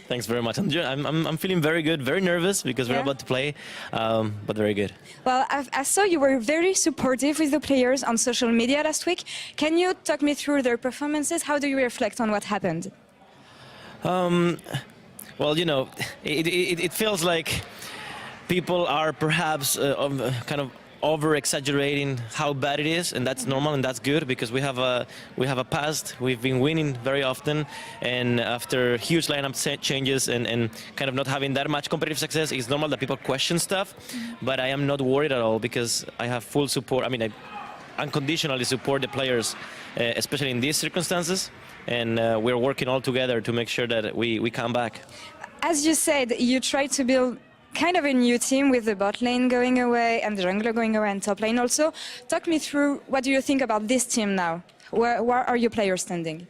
Thanks very much. I'm feeling very good, very nervous because we're about to play, but very good. Well, I saw you were very supportive with the players on social media last week. Can you talk me through their performances? How do you reflect on what happened? Well, you know, it feels like people are perhaps kind of over-exaggerating how bad it is, and that's normal and that's good because we have a past. We've been winning very often, and after huge lineup changes and kind of not having that much competitive success, it's normal that people question stuff. But I am not worried at all because I have full support. I mean, I unconditionally support the players, especially in these circumstances, and we're working all together to make sure that we come back. As you said, you try to build kind of a new team with the bot lane going away and the jungler going away and top lane also. Talk me through, what do you think about this team now? Where are your players standing?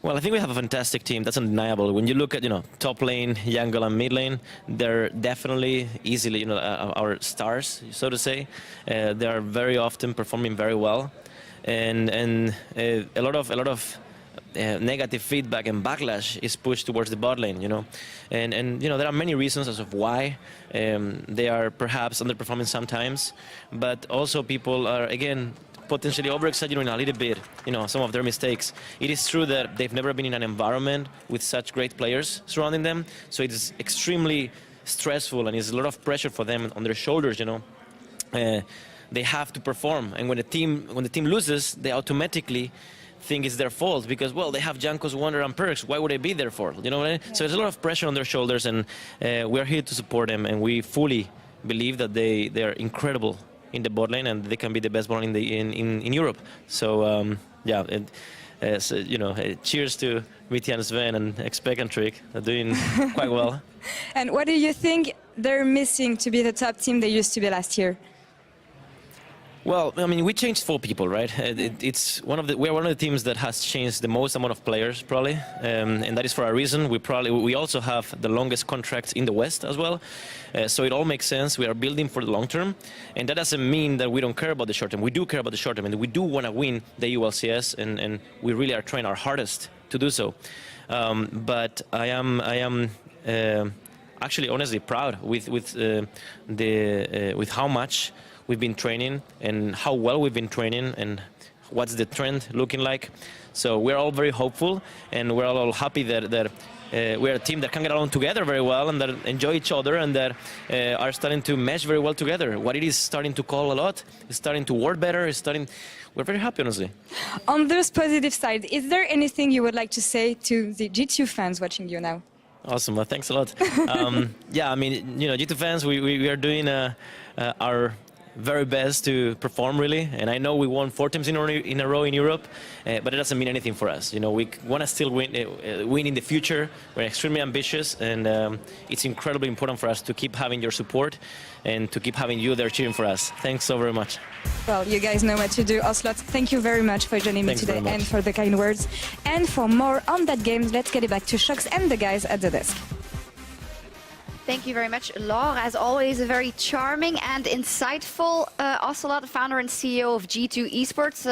Well, I think we have a fantastic team. That's undeniable. When you look at, top lane, jungle, and mid lane, they're definitely easily, our stars, so to say. They are very often performing very well, and a lot of negative feedback and backlash is pushed towards the bot lane, and there are many reasons as of why they are perhaps underperforming sometimes, but also people are again potentially over-exaggerating a little bit, some of their mistakes. It is true that they've never been in an environment with such great players surrounding them, so it is extremely stressful and it's a lot of pressure for them on their shoulders, They have to perform, and when the team loses, they automatically think it's their fault because, well, they have Jankos, Wonder, and Perks. Why would they be their fault? You know what I mean? Yeah. So there's a lot of pressure on their shoulders, and we're here to support them. And we fully believe that they are incredible in the bot lane, and they can be the best bot lane in Europe. So yeah, cheers to VIT and Sven and Expect and Trick. They're doing quite well. And what do you think they're missing to be the top team they used to be last year? Well, I mean, we changed 4 people, right? We're one of the teams that has changed the most amount of players, probably, and that is for a reason. We also have the longest contracts in the West as well, so it all makes sense. We are building for the long term, and that doesn't mean that we don't care about the short term. We do care about the short term, and we do want to win the LCS, and we really are trying our hardest to do so. But I am actually honestly proud with how much we've been training and how well we've been training and what's the trend looking like. So we're all very hopeful, and we're all happy that we're a team that can get along together very well and that enjoy each other and that are starting to mesh very well together. What it is starting to call a lot, is starting to work better, we're very happy, honestly. On this positive side, is there anything you would like to say to the G2 fans watching you now? Awesome, well, thanks a lot. Yeah, I mean, G2 fans, we are doing our very best to perform, really, and I know we won 4 times in a row in Europe, but it doesn't mean anything for us. We want to still win in the future. We're extremely ambitious, and it's incredibly important for us to keep having your support and to keep having you there cheering for us. Thanks so very much. Well, you guys know what to do. Ocelot, thank you very much for joining me today and for the kind words. And for more on that game, let's get it back to Shox and the guys at the desk. Thank you very much, Laure. As always, a very charming and insightful Ocelot, founder and CEO of G2 Esports,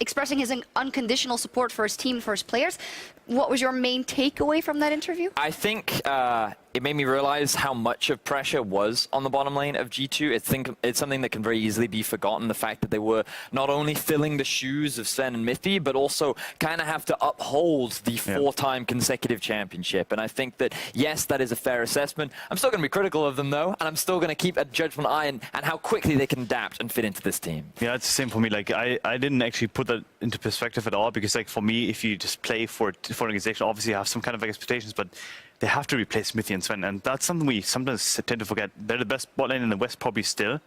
expressing his unconditional support for his team, for his players. What was your main takeaway from that interview? I think it made me realize how much of pressure was on the bottom lane of G2. It's something that can very easily be forgotten, the fact that they were not only filling the shoes of Sven and Miffy, but also kind of have to uphold the 4-time consecutive championship. And I think that, yes, that is a fair assessment. I'm still going to be critical of them, though, and I'm still going to keep a judgment eye and how quickly they can adapt and fit into this team. Yeah, it's the same for me. Like, I didn't actually put that into perspective at all, because, like, for me, if you just play for an organization, obviously you have some kind of expectations, but they have to replace Smithy and Sven, and that's something we sometimes tend to forget. They're the best bot lane in the West, probably still,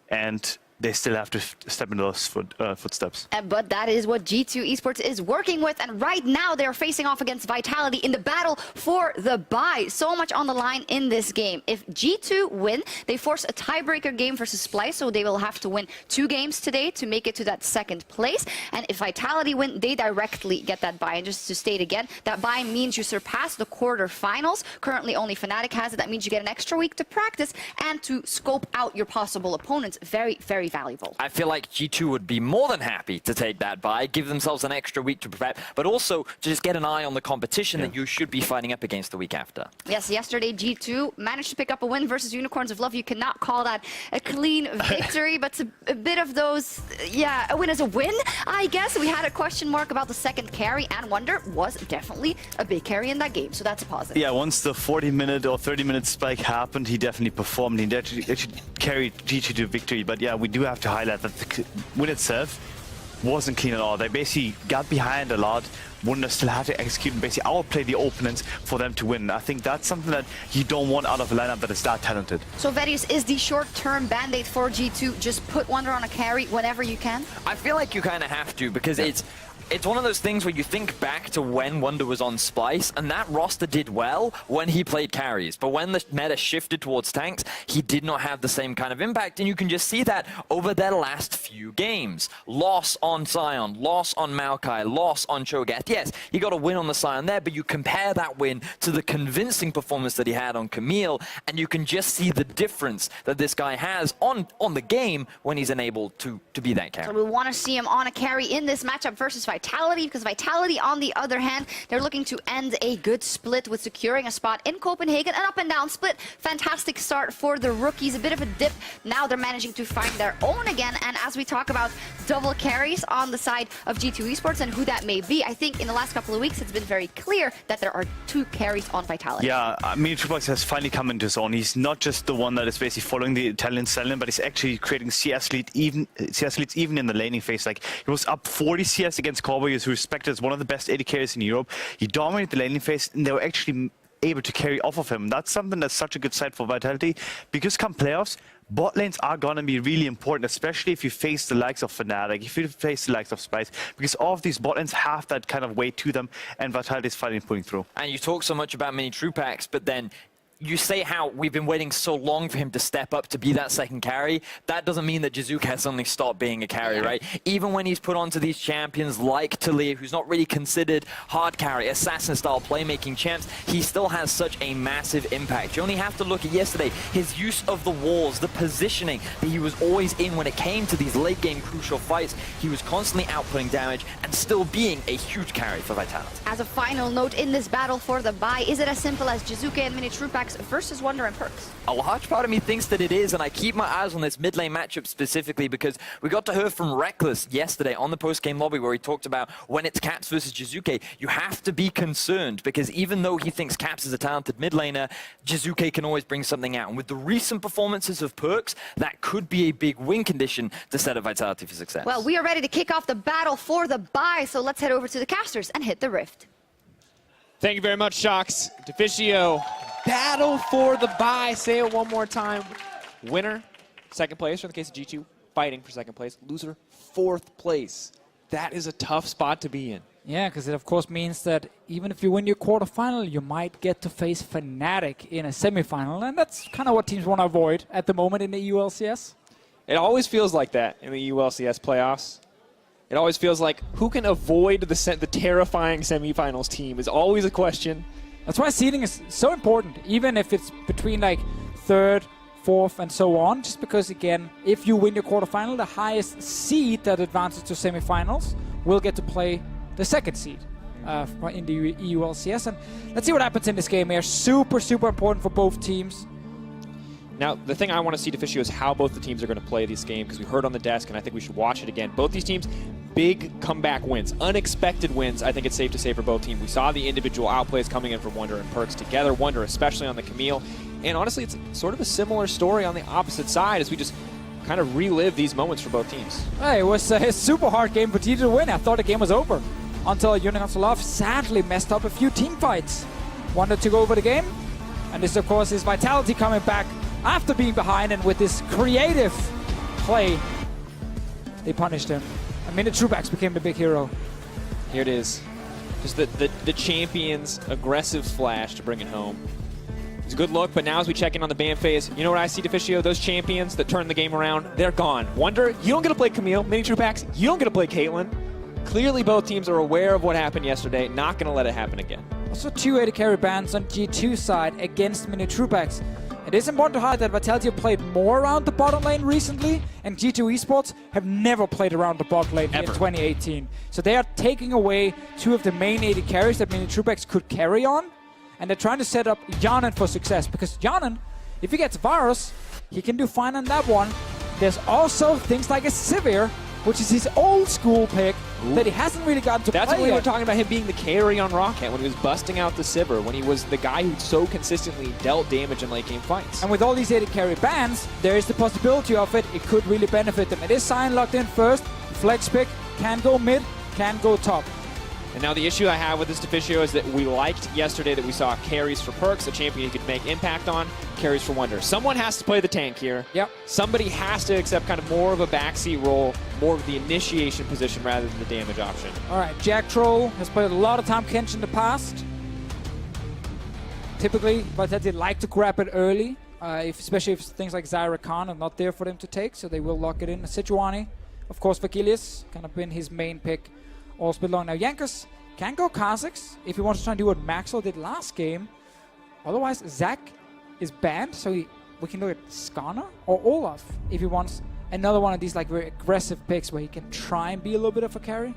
and they still have to step into those footsteps. But that is what G2 Esports is working with, and right now they're facing off against Vitality in the battle for the bye. So much on the line in this game. If G2 win, they force a tiebreaker game versus Splice, so they will have to win 2 games today to make it to that 2nd place. And if Vitality win, they directly get that bye. And just to state again, that bye means you surpass the quarterfinals. Currently only Fnatic has it. That means you get an extra week to practice and to scope out your possible opponents very, very very valuable. I feel like G2 would be more than happy to take that bye, give themselves an extra week to prepare, but also just get an eye on the competition that you should be fighting up against the week after. Yes, yesterday G2 managed to pick up a win versus Unicorns of Love. You cannot call that a clean victory, but it's a bit of those, yeah, a win is a win, I guess. We had a question mark about the second carry, and Wonder was definitely a big carry in that game, so that's a positive. Yeah, once the 40-minute or 30-minute spike happened, he definitely performed. He actually carried G2 to victory. But yeah, we do have to highlight that the win itself wasn't clean at all. They basically got behind a lot. Wonder still had to execute and basically outplay the opponents for them to win. I think that's something that you don't want out of a lineup that is that talented. So Verius is the short-term band-aid for G2. Just put Wonder on a carry whenever you can? I feel like you kind of have to, because it's one of those things where you think back to when Wonder was on Splice, and that roster did well when he played carries. But when the meta shifted towards tanks, he did not have the same kind of impact, and you can just see that over their last few games. Loss on Sion, loss on Maokai, loss on Cho'Gath. Yes, he got a win on the Sion there, but you compare that win to the convincing performance that he had on Camille, and you can just see the difference that this guy has on the game when he's unable to be that carry. So we want to see him on a carry in this matchup versus Vitality, because Vitality, on the other hand, they're looking to end a good split with securing a spot in Copenhagen. An up and down split. Fantastic start for the rookies. A bit of a dip. Now they're managing to find their own again. And as we talk about double carries on the side of G2 Esports and who that may be, I think in the last couple of weeks it's been very clear that there are 2 carries on Vitality. Yeah, I mean, Triple has finally come into his own. He's not just the one that is basically following the Italian Stallion, but he's actually creating CS leads even in the laning phase. Like, he was up 40 CS against Cowboy, who's respected as one of the best AD carriers in Europe. He dominated the laning phase, and they were actually able to carry off of him. That's something that's such a good side for Vitality, because come playoffs, bot lanes are going to be really important, especially if you face the likes of Fnatic, if you face the likes of Spice, because all of these bot lanes have that kind of weight to them, and Vitality is finally pulling through. And you talk so much about Mini Trupax, but then you say how we've been waiting so long for him to step up to be that second carry. That doesn't mean that Jizuka has suddenly stopped being a carry, right? Even when he's put onto these champions like Talia, who's not really considered hard carry, assassin-style playmaking champs, he still has such a massive impact. You only have to look at yesterday, his use of the walls, the positioning that he was always in when it came to these late-game crucial fights. He was constantly outputting damage and still being a huge carry for Vitality. As a final note in this battle for the bye, is it as simple as Jizuka and Mini Trupax versus Wonder and Perks? A large part of me thinks that it is, and I keep my eyes on this mid lane matchup specifically because we got to hear from Reckless yesterday on the post-game lobby where he talked about when it's Caps versus Jizuke, you have to be concerned because even though he thinks Caps is a talented mid laner, Jizuke can always bring something out. And with the recent performances of Perks, that could be a big win condition to set up Vitality for success. Well, we are ready to kick off the battle for the bye, so let's head over to the casters and hit the rift. Thank you very much, Shocks. Deficio, battle for the bye. Say it one more time. Winner, second place, or in the case of G2, fighting for second place. Loser, fourth place. That is a tough spot to be in. Yeah, because it of course means that even if you win your quarterfinal, you might get to face Fnatic in a semifinal, and that's kind of what teams want to avoid at the moment in the EU LCS. It always feels like that in the ULCS playoffs. It always feels like who can avoid the terrifying semifinals team is always a question. That's why seeding is so important, even if it's between like third, fourth, and so on. Just because, again, if you win your quarterfinal, the highest seed that advances to semifinals will get to play the second seed in the EU LCS. And let's see what happens in this game here. Super, super important for both teams. Now, the thing I want to see, Deficio, is how both the teams are going to play this game, because we heard on the desk, and I think we should watch it again. Both these teams, big comeback wins, unexpected wins, I think it's safe to say, for both teams. We saw the individual outplays coming in from Wonder and Perks together, Wonder especially on the Camille. And honestly, it's sort of a similar story on the opposite side as we just kind of relive these moments for both teams. Hey, it was a super hard game for G2 to win. I thought the game was over until Unicorns of Love sadly messed up a few team fights. Wonder took over the game, and this, of course, is Vitality coming back after being behind, and with this creative play, they punished him. I mean, the Trupax became the big hero. Here it is. Just the champion's aggressive flash to bring it home. It's a good look, but now as we check in on the ban phase, you know what I see, Deficio? Those champions that turn the game around, they're gone. Wonder, you don't get to play Camille. Mini Trupax, you don't get to play Caitlyn. Clearly both teams are aware of what happened yesterday, not going to let it happen again. Also 2 AD carry bans on G2 side against Mini Trupax. It is important to highlight that Vitality have played more around the bottom lane recently, and G2 Esports have never played around the bot lane in 2018. So they are taking away two of the main AD carries that many Truex could carry on, and they're trying to set up Yanan for success, because Yanan, if he gets Varus, he can do fine on that one. There's also things like a Sivir, which is his old school pick that he hasn't really gotten to play That's when we were yet. talking about him being the carry on Rocket, when he was busting out the Sivir, when he was the guy who so consistently dealt damage in late game fights. And with all these AD carry bans, there is the possibility of it. It could really benefit them. It is Sion locked in first. Flex pick, can go mid, can go top. And now the issue I have with this Deficio is that we liked yesterday that we saw carries for Perks, a champion he could make impact on, carries for Wonder. Someone has to play the tank here. Yep. Somebody has to accept kind of more of a backseat role, more of the initiation position rather than the damage option. All right, Jack Troll has played a lot of Tahm Kench in the past. Typically, Vitality like to grab it early, especially if things like Zyra Khan are not there for them to take, so they will lock it in. Sejuani, of course, Vakilius, kind of been his main pick all split long. Now, Jankos can go Kha'Zix if he wants to try and do what Maxwell did last game. Otherwise, Zac is banned, so we can look at Skarner or Olaf if he wants another one of these like very aggressive picks where he can try and be a little bit of a carry.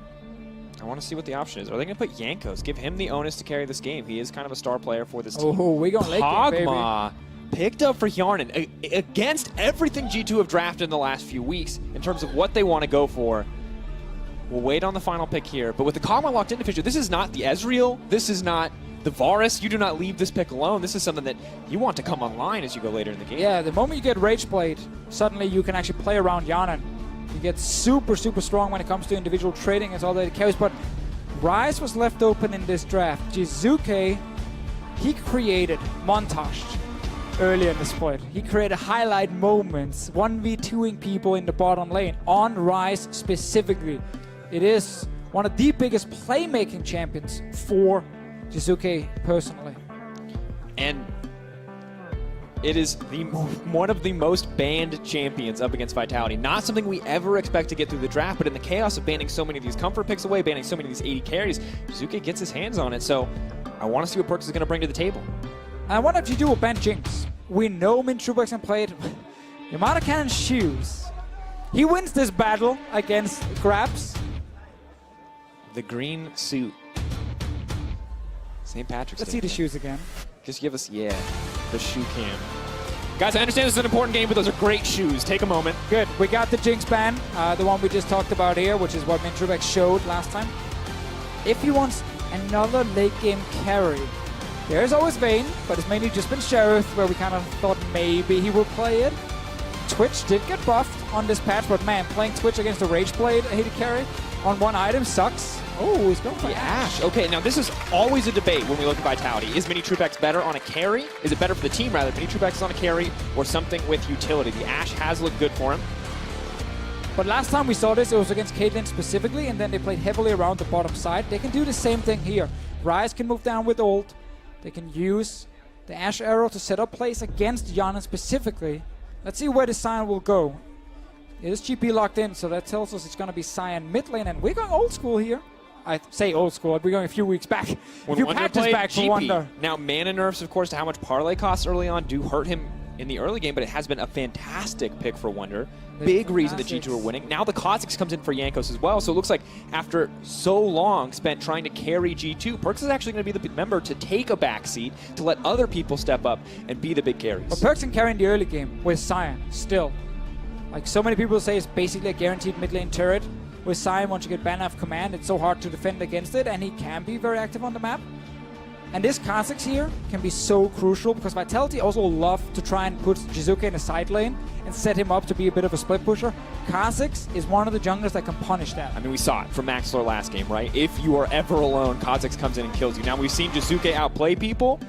I want to see what the option is. Are they going to put Jankos? Give him the onus to carry this game. He is kind of a star player for this team. Oh, we're going late game, baby. Pogma picked up for Hjarnan against everything G2 have drafted in the last few weeks in terms of what they want to go for. We'll wait on the final pick here. But with the Kog'Maw locked in Deficio, this is not the Ezreal. This is not the Varus. You do not leave this pick alone. This is something that you want to come online as you go later in the game. Yeah, the moment you get Rage Blade, suddenly you can actually play around Hjarnan. You get super, super strong when it comes to individual trading as all that it carries. But Ryze was left open in this draft. Jizuke, he created montage earlier in the split. He created highlight moments, 1v2ing people in the bottom lane on Ryze specifically. It is one of the biggest playmaking champions for Jizuke personally. And it is one of the most banned champions up against Vitality. Not something we ever expect to get through the draft, but in the chaos of banning so many of these comfort picks away, banning so many of these AD carries, Jizuke gets his hands on it. So I want to see what Perks is going to bring to the table. I wonder if you do a ban Jinx. We know Min Truex can play it. Yamada Cannon's shoes. He wins this battle against Grabs. The green suit. St. Patrick's Let's Day. see the shoes again. Just give us, yeah, the shoe cam. Guys, I understand this is an important game, but those are great shoes. Take a moment. Good. We got the Jinx ban, the one we just talked about here, which is what Min Truex showed last time. If he wants another late game carry, there's always Vayne, but it's mainly just been Sheriff, where we kind of thought maybe he would play it. Twitch did get buffed on this patch, but man, playing Twitch against a Rage Blade AD carry on one item sucks. Oh, he's going for The Ashe. Ashe. Okay, now this is always a debate when we look at Vitality. Is Mini Truex better on a carry? Is it better for the team, rather? Mini Truex is on a carry or something with utility? The Ashe has looked good for him. But last time we saw this, it was against Caitlyn specifically, and then they played heavily around the bottom side. They can do the same thing here. Ryze can move down with ult. They can use the Ashe arrow to set up plays against Hjarnan specifically. Let's see where the Sion will go. It is GP locked in, so that tells us it's going to be Sion mid lane, and we're going old school here. I say old school, we're going a few weeks back. When a few Wonder patches played back for GP. Wonder. Now, mana nerfs, of course, to how much parlay costs early on do hurt him in the early game, but it has been a fantastic pick for Wonder. Big reason the G2 are winning. Now the Kha'Zix comes in for Jankos as well, so it looks like after so long spent trying to carry G2, Perks is actually going to be the member to take a backseat, to let other people step up and be the big carries. But Perks can carry in the early game with Sion, still. Like so many people say, it's basically a guaranteed mid lane turret. With Sion, once you get banned off command, it's so hard to defend against it, and he can be very active on the map. And this Kha'Zix here can be so crucial, because Vitality also love to try and put Jizuke in a side lane and set him up to be a bit of a split pusher. Kha'Zix is one of the junglers that can punish that. I mean, we saw it from Maxlor last game, right? If you are ever alone, Kha'Zix comes in and kills you. Now, we've seen Jizuke outplay people,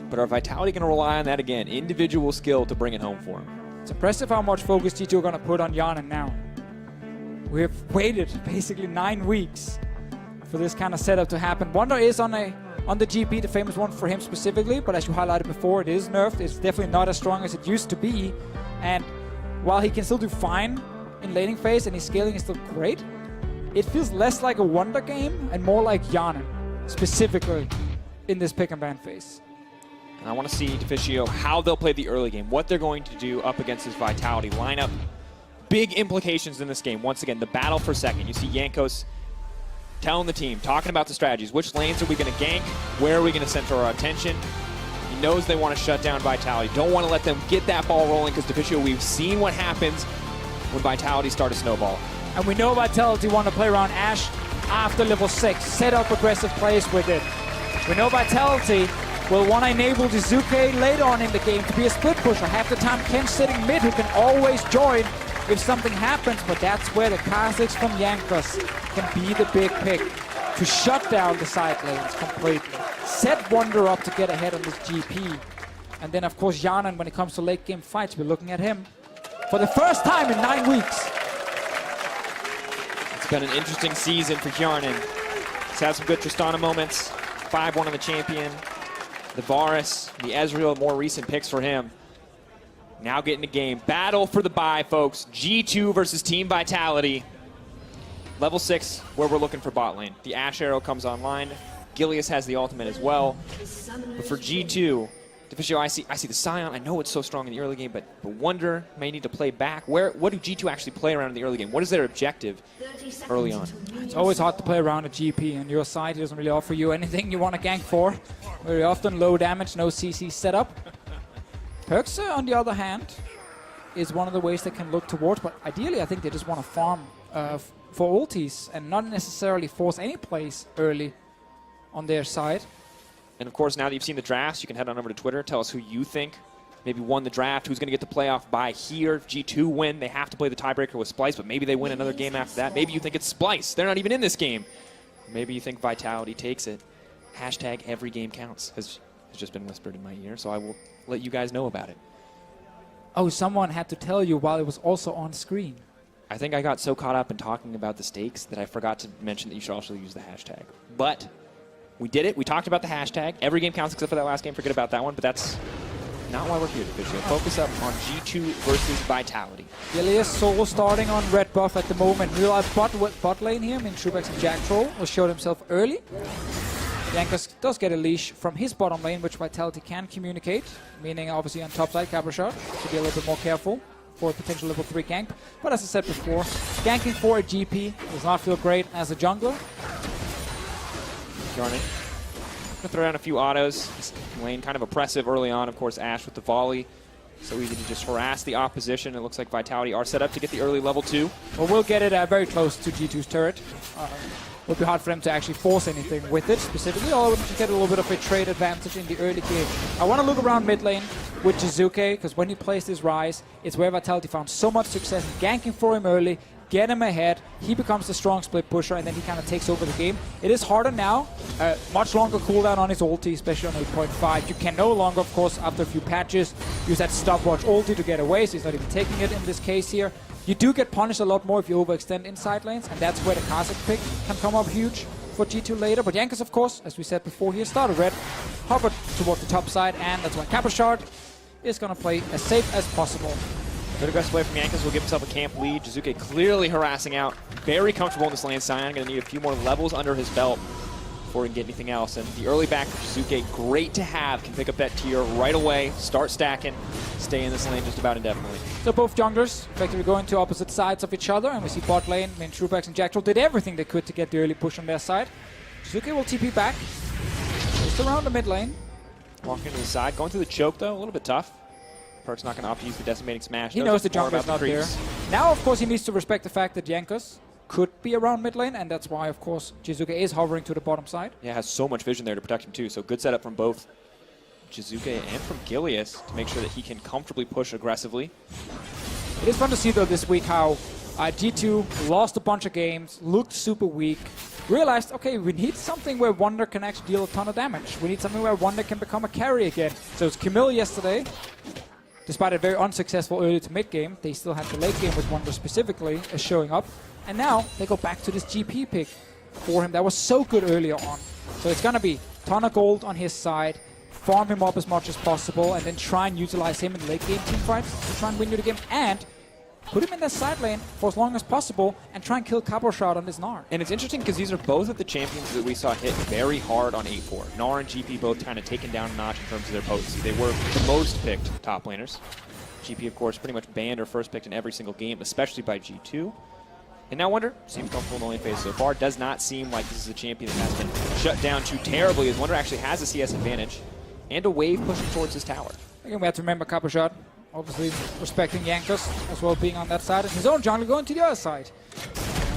but are Vitality going to rely on that again? Individual skill to bring it home for him. It's impressive how much focus G2 are going to put on Hjarnan now. We have waited basically 9 weeks for this kind of setup to happen. Wonder is on the GP, the famous one for him specifically, but as you highlighted before, it is nerfed. It's definitely not as strong as it used to be. And while he can still do fine in laning phase and his scaling is still great, it feels less like a Wonder game and more like Hjarnan, specifically in this pick and ban phase. And I want to see Deficio how they'll play the early game, what they're going to do up against his Vitality lineup. Big implications in this game. Once again, the battle for second. You see Jankos telling the team, talking about the strategies. Which lanes are we going to gank? Where are we going to center our attention? He knows they want to shut down Vitality. Don't want to let them get that ball rolling because Deficio, we've seen what happens when Vitality start a snowball. And we know Vitality want to play around Ashe after level 6. Set up aggressive plays with it. We know Vitality will want to enable Jizuke later on in the game to be a split pusher. Half the time Ken's sitting mid who can always join if something happens, but that's where the Kha'Zix from Jankos can be the big pick to shut down the side lanes completely. Set Wonder up to get ahead on this GP. And then of course Yanan, when it comes to late game fights, we're looking at him for the first time in 9 weeks. It's been an interesting season for Hjarnan. He's had some good Tristana moments. 5-1 on the champion. The Varus, the Ezreal, more recent picks for him. Now getting the game. Battle for the bye, folks. G2 versus Team Vitality. Level 6, where we're looking for bot lane. The Ashe arrow comes online. Gilius has the ultimate as well. But for G2, Deficio, I see the Scion. I know it's so strong in the early game, but Wonder may need to play back. What do G2 actually play around in the early game? What is their objective early on? It's always hard to play around a GP. On your side, he doesn't really offer you anything you want to gank for. Very often low damage, no CC setup. Perksa, on the other hand, is one of the ways they can look towards, but ideally I think they just want to farm for ultis and not necessarily force any plays early on their side. And of course, now that you've seen the drafts, you can head on over to Twitter, tell us who you think maybe won the draft, who's going to get the playoff bye here. If G2 win, they have to play the tiebreaker with Splice, but maybe they win another game after that. Maybe you think it's Splice. They're not even in this game. Maybe you think Vitality takes it. Hashtag every game counts has just been whispered in my ear, so I will let you guys know about it. Oh, someone had to tell you while it was also on screen. I think I got so caught up in talking about the stakes that I forgot to mention that you should also use the hashtag. But we did it. We talked about the hashtag. Every game counts except for that last game. Forget about that one, but that's not why we're here, Deficio. Focus up on G2 versus Vitality. Gilius solo starting on red buff at the moment. Real life bot lane here. I mean, Trubex and Jack Troll will show himself early. Jankos does get a leash from his bottom lane, which Vitality can communicate, meaning obviously on top side, Cabrashot should be a little bit more careful for a potential level 3 gank. But as I said before, ganking for a GP does not feel great as a jungler. Hjarnan going to throw down a few autos. This lane kind of oppressive early on, of course, Ashe with the volley. So easy to just harass the opposition. It looks like Vitality are set up to get the early level 2. Well, we'll get it very close to G2's turret. Would be hard for them to actually force anything with it specifically, although we can get a little bit of a trade advantage in the early game. I want to look around mid lane with Jizuke, because when he plays this Rise, it's where Vitality found so much success in ganking for him early, get him ahead, he becomes the strong split pusher, and then he kind of takes over the game. It is harder now, much longer cooldown on his ulti, especially on 8.5. You can no longer, of course, after a few patches, use that stopwatch ulti to get away, so he's not even taking it in this case here. You do get punished a lot more if you overextend inside lanes, and that's where the Kha'Zix pick can come up huge for G2 later. But Jankos, of course, as we said before, he started red, hovered towards the top side, and that's when Cabrashot is going to play as safe as possible. Good aggressive play from Jankos will give himself a camp lead. Jizuke clearly harassing out. Very comfortable in this lane. Scion going to need a few more levels under his belt before he can get anything else. And the early back for Jizuke, great to have. Can pick up that tier right away, start stacking, stay in this lane just about indefinitely. So both junglers effectively going to opposite sides of each other, and we see bot lane, I mean, Trubex and Jack Troll did everything they could to get the early push on their side. Jizuke will TP back, just around the mid lane. Walking to the side, going through the choke though, a little bit tough. Perk's not going to opt to use the decimating smash. He knows the jungler's not there. Now, of course, he needs to respect the fact that Jankos could be around mid lane, and that's why, of course, Jizuke is hovering to the bottom side. Yeah, has so much vision there to protect him too, so good setup from both Jizuke and from Gilius to make sure that he can comfortably push aggressively. It is fun to see, though, this week how G2 lost a bunch of games, looked super weak, realized, okay, we need something where Wonder can actually deal a ton of damage. We need something where Wonder can become a carry again. So it's Camille yesterday. Despite a very unsuccessful early to mid game, they still had the late game with Wonder specifically showing up. And now they go back to this GP pick for him that was so good earlier on. So it's going to be ton of gold on his side, farm him up as much as possible, and then try and utilize him in late game team fights to try and win you the game. And put him in the side lane for as long as possible and try and kill Capo Shot on this Gnar. And it's interesting because these are both of the champions that we saw hit very hard on 8-4. Gnar and GP both kind of taken down a notch in terms of their potency. They were the most picked top laners. GP, of course, pretty much banned or first picked in every single game, especially by G2. And now Wonder seems comfortable in the lane phase so far. Does not seem like this is a champion that has been shut down too terribly, as Wonder actually has a CS advantage and a wave pushing towards his tower. Again, we have to remember Capo Shot, obviously respecting Jankos as well, being on that side, and his own jungle going to the other side.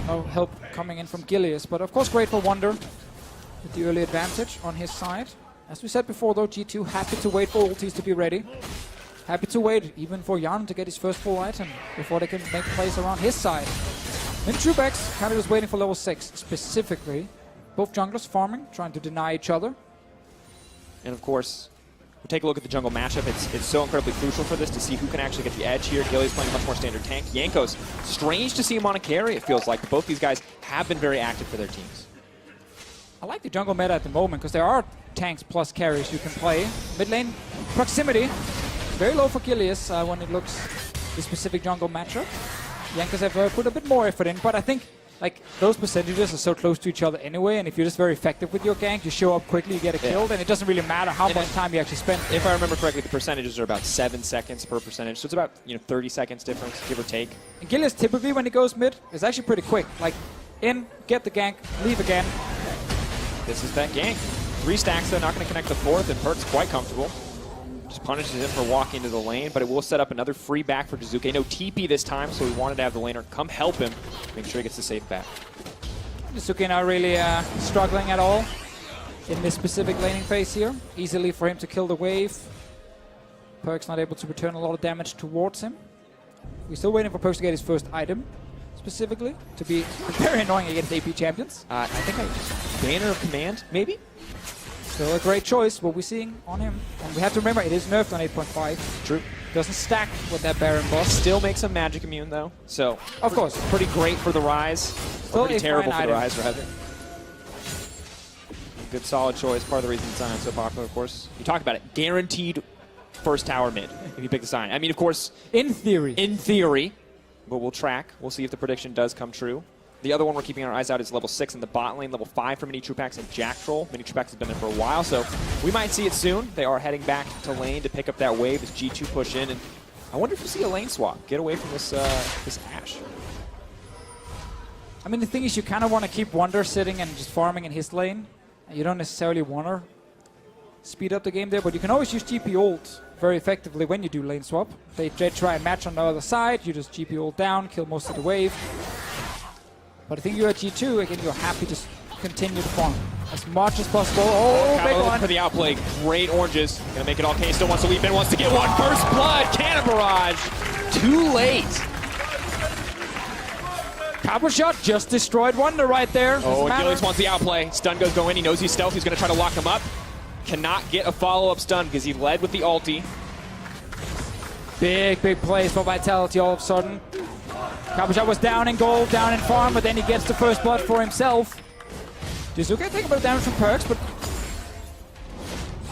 No help coming in from Gilius, but of course great for Wonder with the early advantage on his side. As we said before though, G2 happy to wait for ultis to be ready. Happy to wait even for Jan to get his first full item before they can make plays around his side. Then Trubex kind of just waiting for level 6 specifically. Both junglers farming, trying to deny each other. And of course, we take a look at the jungle matchup. It's so incredibly crucial for this to see who can actually get the edge here. Gilly's playing a much more standard tank. Jankos, strange to see him on a carry, it feels like. But both these guys have been very active for their teams. I like the jungle meta at the moment because there are tanks plus carries you can play. Mid lane proximity, very low for Gilius when it looks the specific jungle matchup. Jankos have put a bit more effort in, but I think like those percentages are so close to each other anyway, and if you're just very effective with your gank, you show up quickly, you get a kill, then it doesn't really matter how much time you actually spend. If I remember correctly, the percentages are about 7 seconds per percentage, so it's about 30 seconds difference, give or take. And Gilius typically when he goes mid is actually pretty quick. Like in, get the gank, leave again. This is that gank. 3 stacks though, not going to connect the 4th, and Perk's quite comfortable. Just punishes him for walking into the lane, but it will set up another free back for Jizuke. No TP this time, so we wanted to have the laner come help him, make sure he gets the safe back. Jizuke not really struggling at all in this specific laning phase here. Easily for him to kill the wave. Perk's not able to return a lot of damage towards him. We're still waiting for Perk's to get his first item, specifically, to be very annoying against AP champions. I think Banner of Command, maybe? Still a great choice, what we're seeing on him. And we have to remember, it is nerfed on 8.5. True. Doesn't stack with that Baron boss. Still makes him magic immune, though. So, of course. Pretty great for the Rise. Still pretty terrible for item. the Rise, rather. Good, solid choice. Part of the reason Zion's so popular, of course. You talk about it. Guaranteed first tower mid, if you pick the Zion. I mean, of course... In theory. In theory. But we'll track. We'll see if the prediction does come true. The other one we're keeping our eyes out is level 6 in the bot lane, level 5 for Mini Trupax and Jack Troll. Mini Trupax has been there for a while, so we might see it soon. They are heading back to lane to pick up that wave as G2 push in, and I wonder if we'll see a lane swap. Get away from this this Ashe. I mean, the thing is, you kind of want to keep Wonder sitting and just farming in his lane. You don't necessarily want to speed up the game there, but you can always use GP ult very effectively when you do lane swap. They try and match on the other side, you just GP ult down, kill most of the wave. But I think you're at G2, again, you're happy to continue to farm as much as possible. Oh, big one. For the outplay. Great oranges. Gonna make it all. Kane still wants to leap in, wants to get one. First blood. Cannon barrage. Too late. Capo Shot just destroyed Wonder right there. Oh, Gillies wants the outplay. Stun goes go in. He knows he's stealth. He's gonna try to lock him up. Cannot get a follow-up stun because he led with the ulti. Big plays for Vitality all of a sudden. Capo Shot was down in gold, down in farm, but then he gets the first blood for himself. Jizuke taking a bit of damage from Perks, but...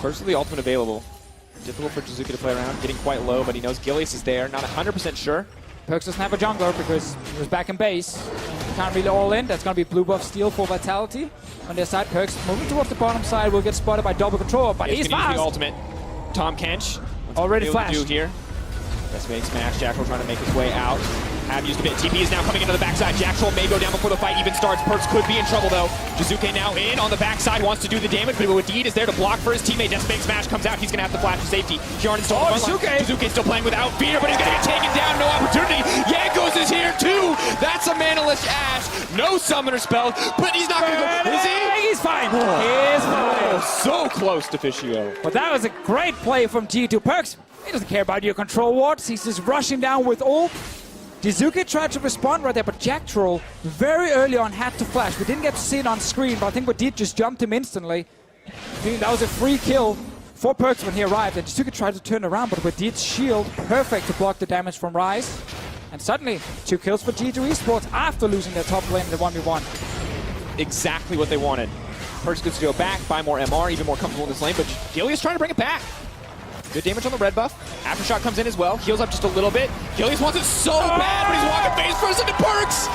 First of the ultimate available. Difficult for Jizuke to play around, getting quite low, but he knows Gilius is there. Not 100% sure. Perks doesn't have a jungler because he was back in base. Can't really all in. That's going to be blue buff steal for Vitality. On their side, Perks moving towards the bottom side will get spotted by double control, but he's fast. The ultimate. Tom Kench. Already flashed. Do here. Best make smash. Jackal trying to make his way out. Have used a bit. TP is now coming into the backside. Jack Troll may go down before the fight even starts. Perks could be in trouble though. Jizuke now in on the backside, wants to do the damage, but Wadid is there to block for his teammate. Death Make Smash comes out. He's going to have to flash for safety. Kjarnan still on the front line. Jizuke still playing without fear, but he's going to get taken down. No opportunity. Jankos is here too. That's a manaless Ashe. No summoner spell, but he's not going to go. Is he? He's fine. He's fine. Oh, so close to Fischio. But that was a great play from G2. Perks, he doesn't care about your control wards. He's just rushing down with ult. Jizuke tried to respond right there, but Jack Troll very early on had to flash. We didn't get to see it on screen, but I think Wadid just jumped him instantly. That was a free kill for Perks when he arrived, and Jizuke tried to turn around, but Wadid's shield perfect to block the damage from Rise. And suddenly, 2 kills for G2 Esports after losing their top lane in the 1v1. Exactly what they wanted. Perks gets to go back, buy more MR, even more comfortable in this lane, but Gillia's trying to bring it back. Good damage on the red buff. Aftershock comes in as well. Heals up just a little bit. Gillies wants it so bad, but he's walking face first into Perks.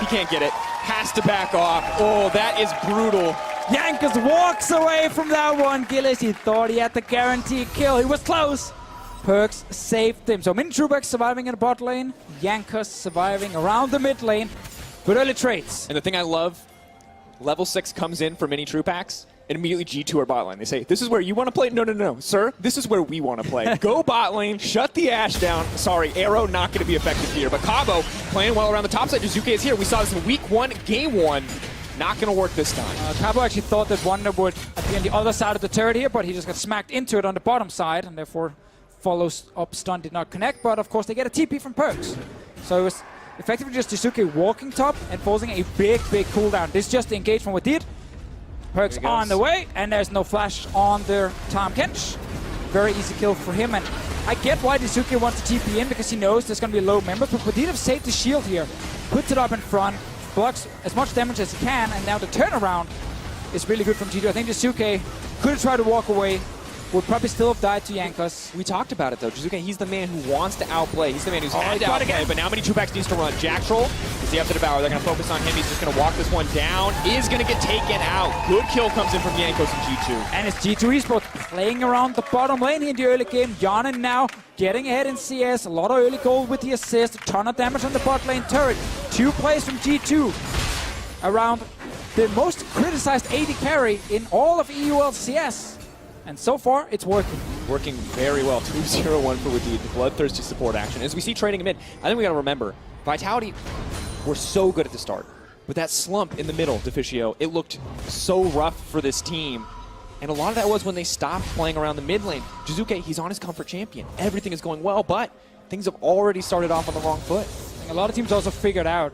He can't get it. Has to back off. Oh, that is brutal. Jankos walks away from that one. Gillies, he thought he had the guaranteed kill. He was close. Perks saved him. So Mini Trueback surviving in the bot lane. Jankos surviving around the mid lane. Good early trades. And the thing I love, level 6 comes in for Mini Truepacks, and immediately G2 are bot lane. They say, this is where you want to play? No, no, no, sir. This is where we want to play. Go bot lane, shut the Ashe down. Sorry, Arrow not going to be effective here. But Cabo playing well around the top side. Jizuke is here. We saw this in week 1, game 1. Not going to work this time. Cabo actually thought that Wonder would be on the other side of the turret here, but he just got smacked into it on the bottom side, and therefore follows up stun did not connect. But of course they get a TP from Perks. So it was effectively just Jizuke walking top and forcing a big cooldown. This is just the engagement we did. Perks on the way, and there's no flash on their Tom Kench. Very easy kill for him, and I get why Jizuke wants to TP in, because he knows there's going to be a low member, but Padidov saved the shield here, puts it up in front, blocks as much damage as he can, and now the turnaround is really good from G2. I think Jizuke could have tried to walk away, would probably still have died to Jankos. We talked about it though. Jizuke, he's the man who wants to outplay. He's the man who's had to outplay, but now Mini Trueback needs to run. Jack Troll is the up to devour. They're going to focus on him. He's just going to walk this one down. Is going to get taken out. Good kill comes in from Jankos and G2. And it's G2 Esports playing around the bottom lane in the early game. Yanin now getting ahead in CS. A lot of early gold with the assist. A ton of damage on the bot lane turret. 2 plays from G2 around the most criticized AD carry in all of EU LCS. And so far, it's working. Working very well. 2-0-1 for Wadid, the bloodthirsty support action. As we see trading him in, I think we got to remember, Vitality were so good at the start. But that slump in the middle, Deficio, it looked so rough for this team. And a lot of that was when they stopped playing around the mid lane. Jizuke, he's on his comfort champion. Everything is going well, but things have already started off on the wrong foot. A lot of teams also figured out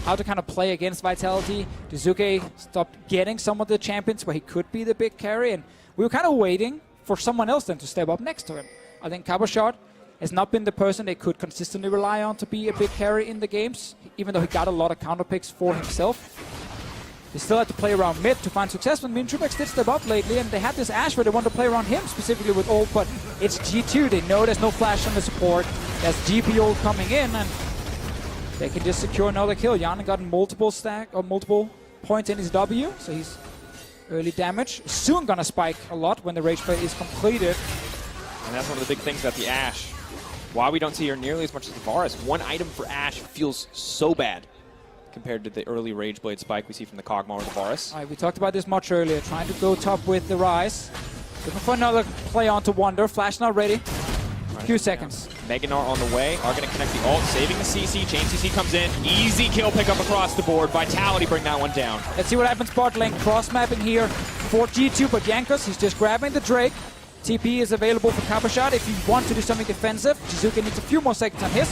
how to kind of play against Vitality. Jizuke stopped getting some of the champions where he could be the big carry, and we were kind of waiting for someone else then to step up next to him. I think Caboshard has not been the person they could consistently rely on to be a big carry in the games, even though he got a lot of counter picks for himself. They still had to play around mid to find success, when Mini Trueback did step up lately, and they had this Ashe where they wanted to play around him, specifically with ult, but it's G2. They know there's no flash on the support. There's GP ult coming in, and they can just secure another kill. Yanin got multiple points in his W, so he's early damage. Soon gonna spike a lot when the rage play is completed. And that's one of the big things about the Ashe. Why we don't see her nearly as much as the Varus. One item for Ashe feels so bad compared to the early Rage Blade spike we see from the Kog'Maw or the Varus. We talked about this much earlier. Trying to go top with the Rise. Looking for another play onto Wonder. Flash not ready. Few seconds. Meganar on the way. Are going to connect the ult, saving the CC. Chain CC comes in. Easy kill pickup across the board. Vitality bring that one down. Let's see what happens bot lane. Cross mapping here for G2, but Jankos, he's just grabbing the Drake. TP is available for Caboshard if you want to do something defensive. Jizuke needs a few more seconds on his.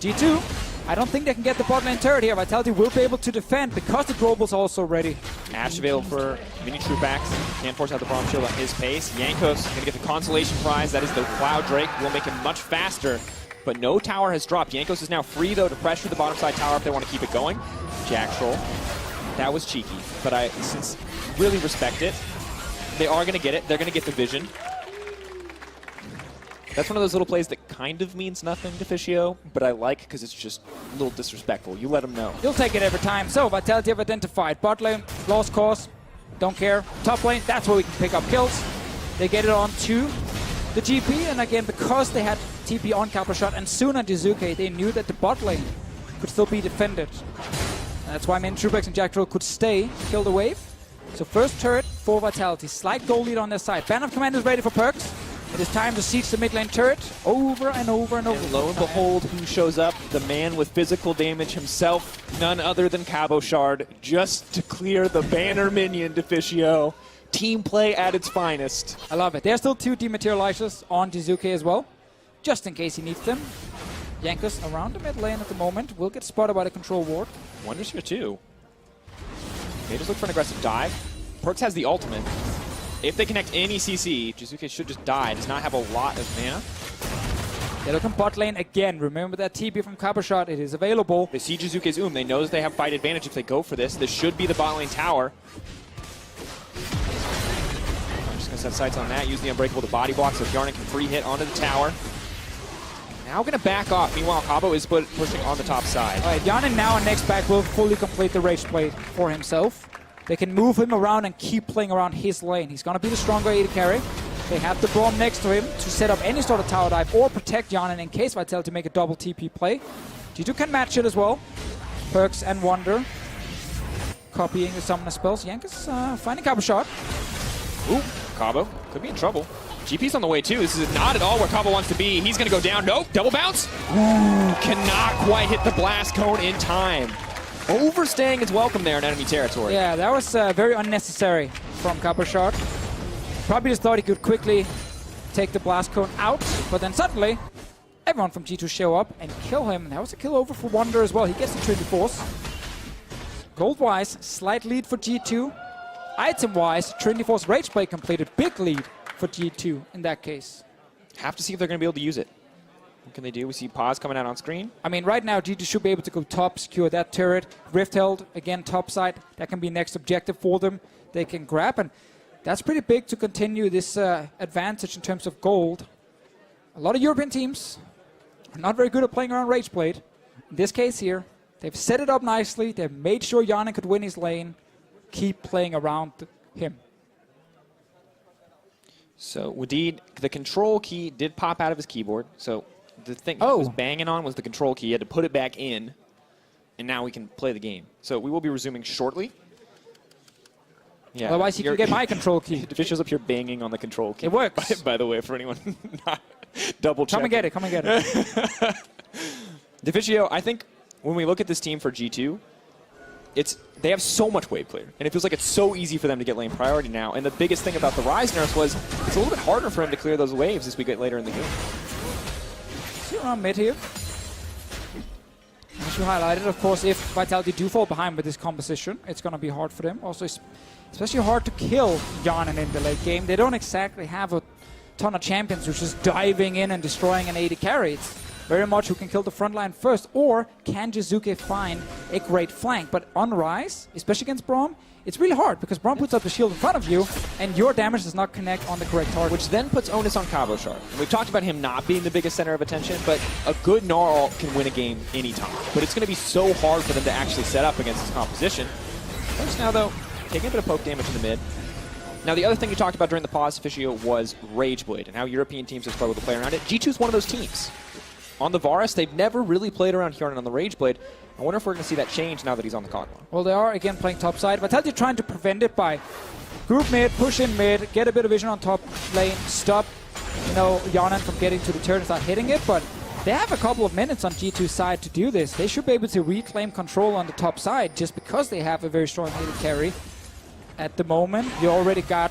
G2, I don't think they can get the bot lane turret here. Vitality will be able to defend because the global's also ready. Ashe available for Mini Truebacks. Can't force out the Bronze Shield at his pace. Jankos going to get the consolation prize. That is the Cloud Drake. Will make him much faster. But no tower has dropped. Jankos is now free, though, to pressure the bottom side tower if they want to keep it going. Jack Troll. That was cheeky. But I really respect it. They are going to get it. They're going to get the vision. That's one of those little plays that kind of means nothing to Fischio, but I like because it's just a little disrespectful. You let him know. You'll take it every time. So, Vitality have identified. Bot lane, lost cause, don't care. Top lane, that's where we can pick up kills. They get it on to the GP, and again, because they had TP on Caboshard and soon on Jizuke, they knew that the bot lane could still be defended. And that's why Mini Trueback and Jack Troll could stay, kill the wave. So first turret for Vitality. Slight goal lead on their side. Ban of Command is ready for Perks. It is time to siege the mid lane turret over and over and over. And lo and behold, who shows up? The man with physical damage himself, none other than Caboshard, just to clear the banner minion, Deficio. Team play at its finest. I love it. There's still 2 dematerializers on Jizuke as well, just in case he needs them. Jankos around the mid lane at the moment. Will get spotted by the control ward. Wonders here too. They just look for an aggressive dive. Perks has the ultimate. If they connect any CC, Jizuke should just die. Does not have a lot of mana. They're looking bot lane again. Remember that TP from Caboshard. It is available. They see Jizuke's They know that they have fight advantage if they go for this. This should be the bot lane tower. I'm just going to set sights on that. Use the Unbreakable to body block so Hjarnan can free hit onto the tower. Now going to back off. Meanwhile, Cabo is pushing on the top side. All right, Hjarnan now on next back will fully complete the Rage Blade for himself. They can move him around and keep playing around his lane. He's going to be the stronger AD carry. They have the Braum next to him to set up any sort of tower dive or protect Hjarnan in case Vitality make a double TP play. G2 can match it as well. Perks and Wonder copying the summoner spells. Yank is finding Cabo shot. Ooh, Cabo could be in trouble. GP's on the way too. This is not at all where Cabo wants to be. He's going to go down. Nope, double bounce. Ooh, cannot quite hit the blast cone in time. Overstaying is welcome there in enemy territory. Yeah, that was very unnecessary from Cabo shot. Probably just thought he could quickly take the blast cone out, but then suddenly everyone from G2 show up and kill him. That was a kill over for Wonder as well. He gets the Trinity Force. Gold-wise, slight lead for G2. Item-wise, Trinity Force Rage Blade completed. Big lead for G2 in that case. Have to see if they're going to be able to use it. What can they do? We see Paz coming out on screen. I mean, right now, G2 should be able to go top, secure that turret. Rift held, again, top side. That can be next objective for them. They can grab, and that's pretty big to continue this advantage in terms of gold. A lot of European teams are not very good at playing around Rage Blade. In this case here, they've set it up nicely. They've made sure Hjarnan could win his lane. Keep playing around him. So, Wadid, the control key did pop out of his keyboard. So, the thing he was banging on was the control key. He had to put it back in, and now we can play the game. So, we will be resuming shortly. Yeah, otherwise, he can get my control key. The official's up here banging on the control key. It works. By the way, for anyone not double checking. Come and get it. Come and get it. Deficio, I think when we look at this team for G2, they have so much wave clear, and it feels like it's so easy for them to get lane priority now. And the biggest thing about the Ryze nerfs was it's a little bit harder for him to clear those waves as we get later in the game. See around mid here. As you highlighted, of course, if Vitality do fall behind with this composition, it's going to be hard for them. Also, especially hard to kill Hjarnan in the late game. They don't exactly have a ton of champions who's just diving in and destroying an AD carry. It's very much who can kill the front line first, or can Jizuke find a great flank. But on Ryze, especially against Braum, it's really hard because Braum puts up the shield in front of you and your damage does not connect on the correct target. Which then puts onus on Cabo Sharp. We've talked about him not being the biggest center of attention, but a good Gnar can win a game anytime. But it's going to be so hard for them to actually set up against his composition. First now, though, taking a bit of poke damage in the mid. Now, the other thing you talked about during the pause, Officio, was Rage Blade and how European teams have struggled to play around it. G2's one of those teams. On the Varus, they've never really played around Hjarnan on the Rage Blade. I wonder if we're going to see that change now that he's on the Kog'Maw. Well, they are, again, playing top side. Vitality trying to prevent it by group mid, push in mid, get a bit of vision on top lane, stop, Hjarnan from getting to the turret and start hitting it. But they have a couple of minutes on G2's side to do this. They should be able to reclaim control on the top side just because they have a very strong AD carry. At the moment, you already got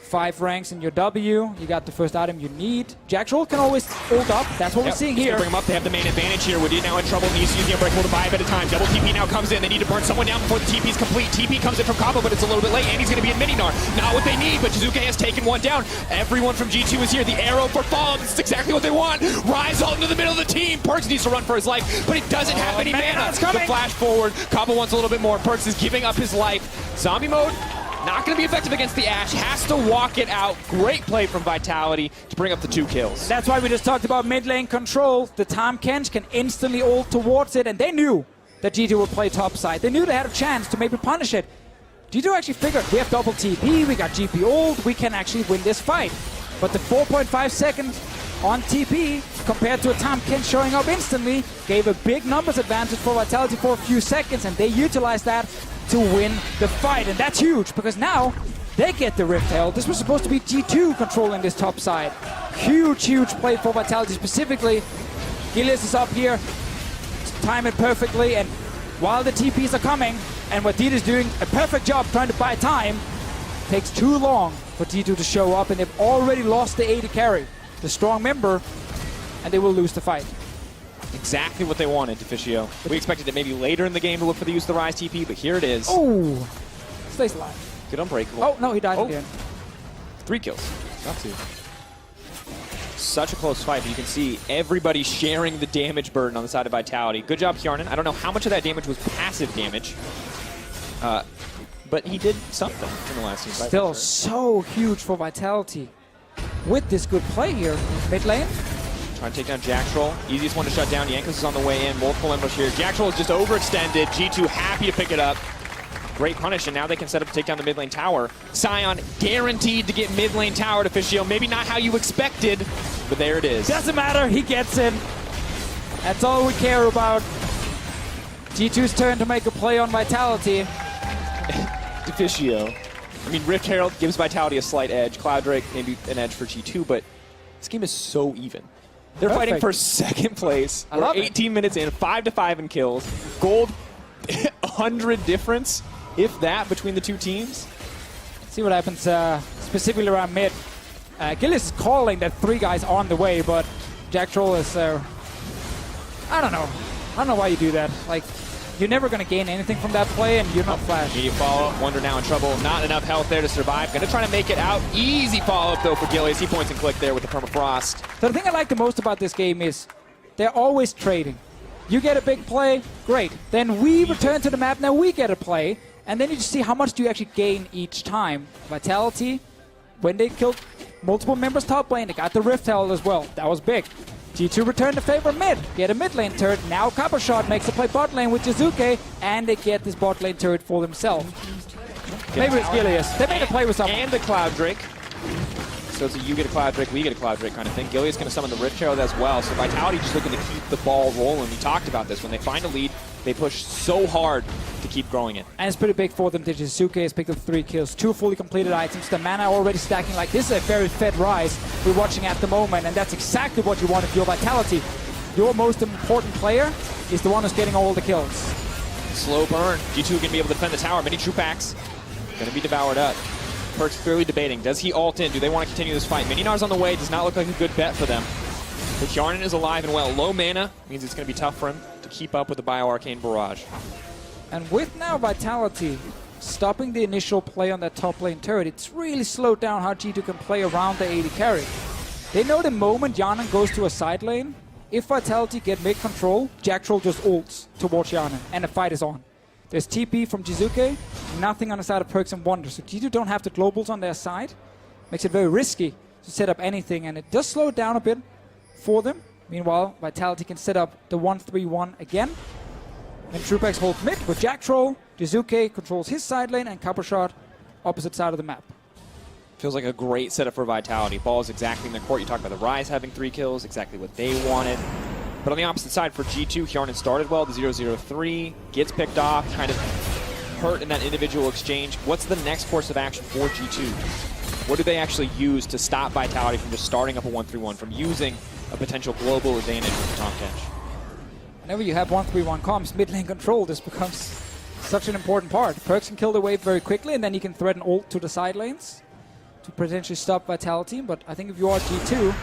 5 ranks in your W. You got the first item you need. Jackal can always hold up. That's what we're seeing here. Bring him up. They have the main advantage here. Wadid now in trouble. He needs to use the Unbreakable to buy a bit of time. Double TP now comes in. They need to burn someone down before the TP is complete. TP comes in from Cabo, but it's a little bit late, and he's going to be in mini-Gnar. Not what they need, but Jizuke has taken one down. Everyone from G2 is here. The arrow for fall. This is exactly what they want. Ryze all into the middle of the team. Perks needs to run for his life, but he doesn't have any mana. The flash forward. Cabo wants a little bit more. Perks is giving up his life. Zombie mode. Not going to be effective against the Ashe. Has to walk it out. Great play from Vitality to bring up the 2 kills. That's why we just talked about mid lane control. The Tahm Kench can instantly ult towards it, and they knew that G2 would play top side. They knew they had a chance to maybe punish it. G2 actually figured, we have double TP, we got GP ult, we can actually win this fight. But the 4.5 seconds on TP compared to a Tahm Kench showing up instantly gave a big numbers advantage for Vitality for a few seconds, and they utilized that to win the fight. And that's huge because now they get the Rift Held. This was supposed to be G2 controlling this top side. Huge, huge play for Vitality specifically. Gilius is up here, time it perfectly, and while the TPs are coming, and Wadid is doing a perfect job trying to buy time, takes too long for G2 to show up, and they've already lost the AD carry, the strong member, and they will lose the fight. Exactly what they wanted, Deficio. We expected it maybe later in the game to look for the use of the Ryze TP, but here it is. Oh, stays alive. Good Unbreakable. Oh, no, he died in the end. 3 kills. Not 2. Such a close fight, but you can see everybody sharing the damage burden on the side of Vitality. Good job, Hjarnan. I don't know how much of that damage was passive damage. but he did something in the last team fight. Still so huge for Vitality. With this good play here, mid lane. Trying to take down Jack Troll. Easiest one to shut down. Jankos is on the way in. Multiple ambush here. Jack Troll is just overextended. G2 happy to pick it up. Great punish, and now they can set up to take down the mid lane tower. Sion guaranteed to get mid lane tower to Fischio. Maybe not how you expected, but there it is. Doesn't matter, he gets in. That's all we care about. G2's turn to make a play on Vitality. Fischio. I mean, Rift Herald gives Vitality a slight edge. Cloud Drake maybe an edge for G2, but this game is so even. They're fighting for second place. I love 18 minutes in, 5-5 in kills. Gold, 100 difference, if that, between the two teams. See what happens specifically around mid. Gillis is calling that 3 guys on the way, but Jack Troll is... I don't know. I don't know why you do that. Like, you're never going to gain anything from that play, and you're not Flash. Immediate follow-up. Wonder now in trouble. Not enough health there to survive. Going to try to make it out. Easy follow-up, though, for Gillies. He points and click there with the permafrost. So the thing I like the most about this game is they're always trading. You get a big play, great. Then we return to the map, now we get a play, and then you just see how much do you actually gain each time. Vitality, when they killed multiple members top lane, they got the Rift Herald as well. That was big. G2 return to favor mid, get a mid lane turret. Now Copper Shot makes a play bot lane with Jizuke, and they get this bot lane turret for themselves. Maybe it's Gilius. They made a play with someone. And the Cloud Drake. So it's a you get a Cloud Drake, we get a Cloud Drake kind of thing. Gilius going to summon the Rift Herald as well. So Vitality just looking to keep the ball rolling. We talked about this. When they find a lead, they push so hard to keep growing it. And it's pretty big for them. Jizuke has picked up 3 kills, 2 fully completed items. The mana already stacking. Like, this is a very fed rise we're watching at the moment, and that's exactly what you want if you're Vitality. Your most important player is the one who's getting all the kills. Slow burn. G2 going to be able to defend the tower. Many true packs going to be devoured up. Perkz clearly debating. Does he ult in? Do they want to continue this fight? Mininar's on the way. Does not look like a good bet for them. But Hjarnan is alive and well. Low mana means it's going to be tough for him to keep up with the Bio-Arcane barrage. And with now Vitality stopping the initial play on that top lane turret, it's really slowed down how G2 can play around the AD carry. They know the moment Hjarnan goes to a side lane, if Vitality get mid control, Jack Troll just ults towards Hjarnan, and the fight is on. There's TP from Jizuke, nothing on the side of Perkz and Wonder. So G2 don't have the globals on their side. Makes it very risky to set up anything, and it does slow it down a bit for them. Meanwhile, Vitality can set up the 1-3-1 again. And Truepax holds mid with Jack Troll. Jizuke controls his side lane, and Copper Shot opposite side of the map. Feels like a great setup for Vitality. Ball is exactly in their court. You talk about the Rise having 3 kills, exactly what they wanted. But on the opposite side for G2, Hjarnan started well. The 0-0-3 gets picked off, kind of hurt in that individual exchange. What's the next course of action for G2? What do they actually use to stop Vitality from just starting up a 1-3-1, from using a potential global advantage with the Tahm Kench? Whenever you have 1-3-1 comms, mid lane control, this becomes such an important part. Perkz can kill the wave very quickly, and then he can threaten ult to the side lanes to potentially stop Vitality. But I think if you are G2,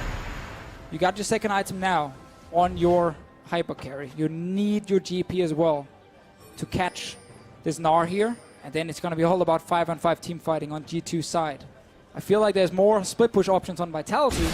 you got your second item now on your hyper carry. You need your GP as well to catch this Gnar here, and then it's going to be all about 5-on-5 team fighting on G2's side. I feel like there's more split push options on Vitality,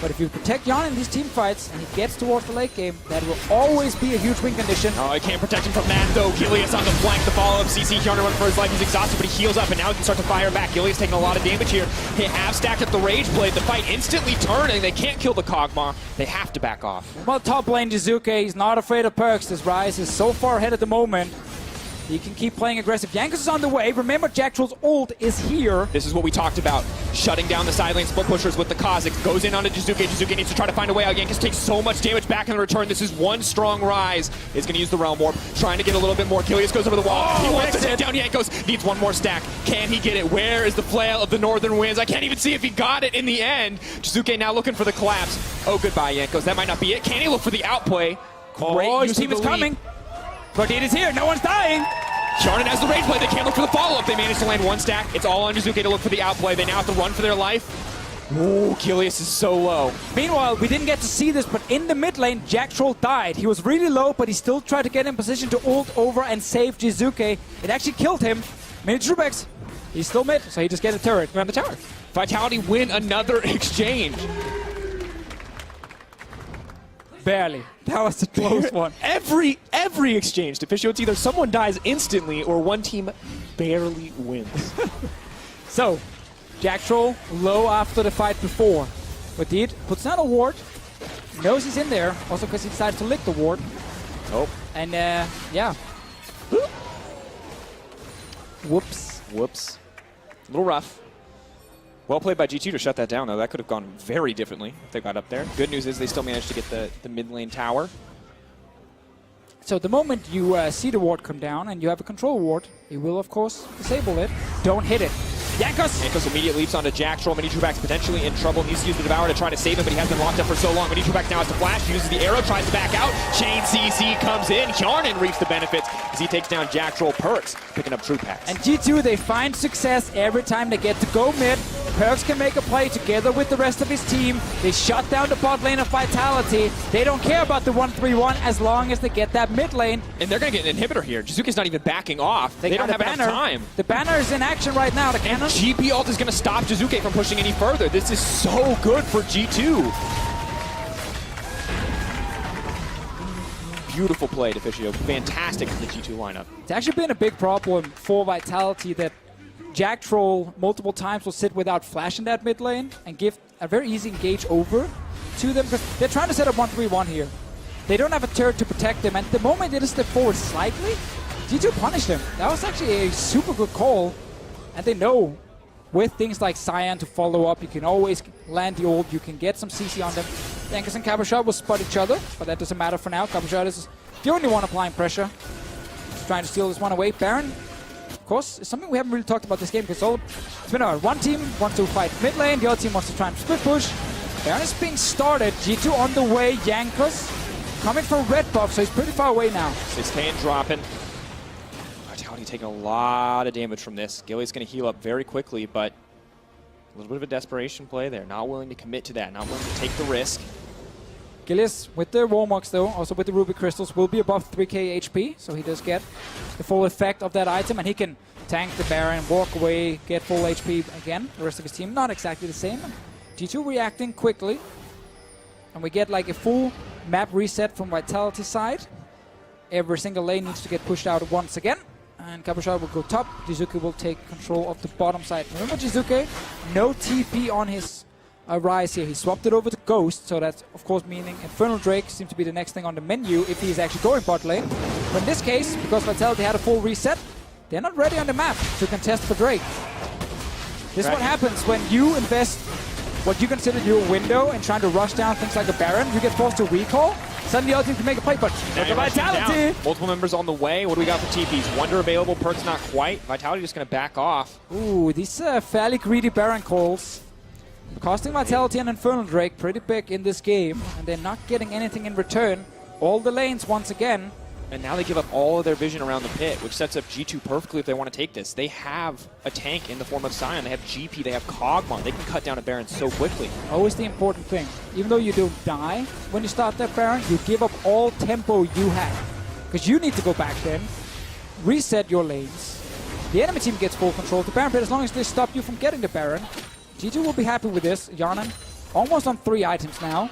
but if you protect Jan in these team fights and he gets towards the late game, that will always be a huge win condition. Oh, he can't protect him from that, though. Gilius on the flank, the follow-up. CC Hjarnan running for his life. He's exhausted, but he heals up, and now he can start to fire back. Gilius taking a lot of damage here. They have stacked up the Rage Blade. The fight instantly turning. They can't kill the Kog'Maw. They have to back off. Well, top lane Jizuke, he's not afraid of Perkz. This Rise is so far ahead at the moment. He can keep playing aggressive. Jankos is on the way. Remember, Jack Troll's ult is here. This is what we talked about. Shutting down the side lane split pushers with the Kha'Zix. Goes in onto Jizuke. Jizuke needs to try to find a way out. Jankos takes so much damage back in the return. This is one strong Rise. Is going to use the Realm Warp. Trying to get a little bit more. Gilius goes over the wall. He wants to take down Jankos. Needs one more stack. Can he get it? Where is the flail of the Northern Winds? I can't even see if he got it in the end. Jizuke now looking for the collapse. Oh, goodbye, Jankos. That might not be it. Can he look for the outplay? Great his team is coming. Gordit is here. No one's dying. Hjarnan has the Rage Blade. They can't look for the follow-up. They managed to land one stack. It's all on Jizuke to look for the outplay. They now have to run for their life. Ooh, Gilius is so low. Meanwhile, we didn't get to see this, but in the mid lane, Jack Troll died. He was really low, but he still tried to get in position to ult over and save Jizuke. It actually killed him. Mini Truebax, he's still mid, so he just gets a turret around the tower. Vitality win another exchange. Barely. That was a close one. Every exchange to Fischio, it's either someone dies instantly or one team barely wins. So, Jack Troll low after the fight before. But Deed puts down a ward. Knows he's in there, also because he decides to lick the ward. Oh. And yeah. Whoops. Whoops. A little rough. Well played by G2 to shut that down, though. That could have gone very differently if they got up there. Good news is they still managed to get the mid lane tower. So the moment you see the ward come down and you have a control ward, you will, of course, disable it. Don't hit it. Jankos immediately leaps onto Jack Troll. Minitrubak's potentially in trouble. Needs to use the Devour to try to save him, but he has been locked up for so long. Minitrubak now has to flash, uses the arrow, tries to back out. Chain CC comes in. Hjarnan reaps the benefits as he takes down Jack Troll. Perks picking up true packs. And G2, they find success every time they get to go mid. Perks can make a play together with the rest of his team. They shut down the bot lane of Vitality. They don't care about the 1-3-1 as long as they get that mid lane. And they're going to get an inhibitor here. Jizuke's not even backing off. They don't have enough time. The banner is in action right now. The cannon. GP ult is going to stop Jizuke from pushing any further. This is so good for G2. Beautiful play, Deficio. Fantastic for the G2 lineup. It's actually been a big problem for Vitality that Jack Troll multiple times will sit without flash in that mid lane and give a very easy engage over to them. Because they're trying to set up 1-3-1 here. They don't have a turret to protect them, and the moment they just step forward slightly, G2 punished them. That was actually a super good call, and they know with things like Cyan to follow up, you can always land the ult, you can get some CC on them. Jankos and Cabochard will spot each other, but that doesn't matter for now. Cabochard is the only one applying pressure. He's trying to steal this one away. Baron, of course, is something we haven't really talked about this game, because it's been one team wants to fight mid lane, the other team wants to try and split push. Baron is being started, G2 on the way, Jankos coming from red buff, so he's pretty far away now. 6K dropping. Vitality taking a lot of damage from this. Gilly's going to heal up very quickly, but a little bit of a desperation play there. Not willing to commit to that, not willing to take the risk. Gilius, with the Warmox though, also with the Ruby Crystals, will be above 3k HP, so he does get the full effect of that item, and he can tank the Baron, walk away, get full HP again. The rest of his team, not exactly the same. G2 reacting quickly, and we get like a full map reset from Vitality side. Every single lane needs to get pushed out once again, and Cabochard will go top. Jizuke will take control of the bottom side. Remember Jizuke, no TP on his Rise here. He swapped it over to Ghost, so that's of course meaning Infernal Drake seems to be the next thing on the menu if he's actually going bot lane. But in this case, because Vitality had a full reset, they're not ready on the map to contest for Drake. This is what happens when you invest what you consider your window and trying to rush down things like a Baron. You get forced to recall. Suddenly the other team can make a play, but the Vitality! Multiple members on the way. What do we got for TPs? Wonder available, Perks not quite. Vitality just going to back off. Ooh, these fairly greedy Baron calls. Costing Vitality and Infernal Drake pretty big in this game, and they're not getting anything in return. All the lanes once again. And now they give up all of their vision around the pit, which sets up G2 perfectly if they want to take this. They have a tank in the form of Sion. They have GP, they have Kog'Maw. They can cut down a Baron so quickly. Always the important thing. Even though you don't die when you start that Baron, you give up all tempo you have. Because you need to go back then, reset your lanes. The enemy team gets full control of the Baron pit as long as they stop you from getting the Baron. G2 will be happy with this. Hjarnan almost on 3 items now.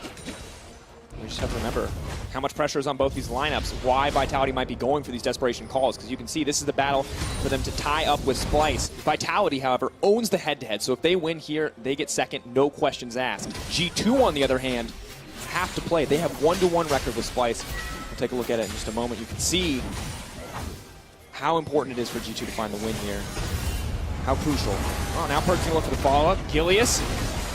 We just have to remember how much pressure is on both these lineups, why Vitality might be going for these desperation calls, because you can see this is the battle for them to tie up with Splice. Vitality, however, owns the head-to-head, so if they win here, they get second, no questions asked. G2, on the other hand, have to play. They have 1-to-1 record with Splice. We'll take a look at it in just a moment. You can see how important it is for G2 to find the win here. How crucial. Oh, now Perk's going to look for the follow-up. Gilius.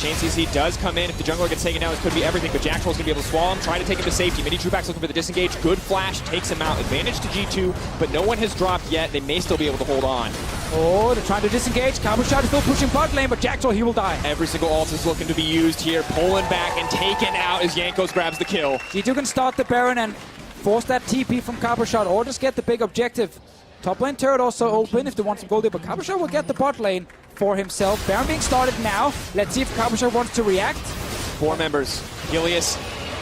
Chain CC does come in. If the jungler gets taken down, this could be everything, but Jack Troll's going to be able to swallow him, try to take him to safety. Minitrubak's looking for the disengage. Good flash, takes him out. Advantage to G2, but no one has dropped yet. They may still be able to hold on. Oh, they're trying to disengage. Cabochard is still pushing bot lane, but Jack Troll, he will die. Every single ult is looking to be used here. Pulling back and taken out as Jankos grabs the kill. G2 can start the Baron and force that TP from Cabochard, or just get the big objective. Top lane turret also open if they want some gold there, but Cabochard will get the bot lane for himself. Baron being started now. Let's see if Cabochard wants to react. 4 members. Gilius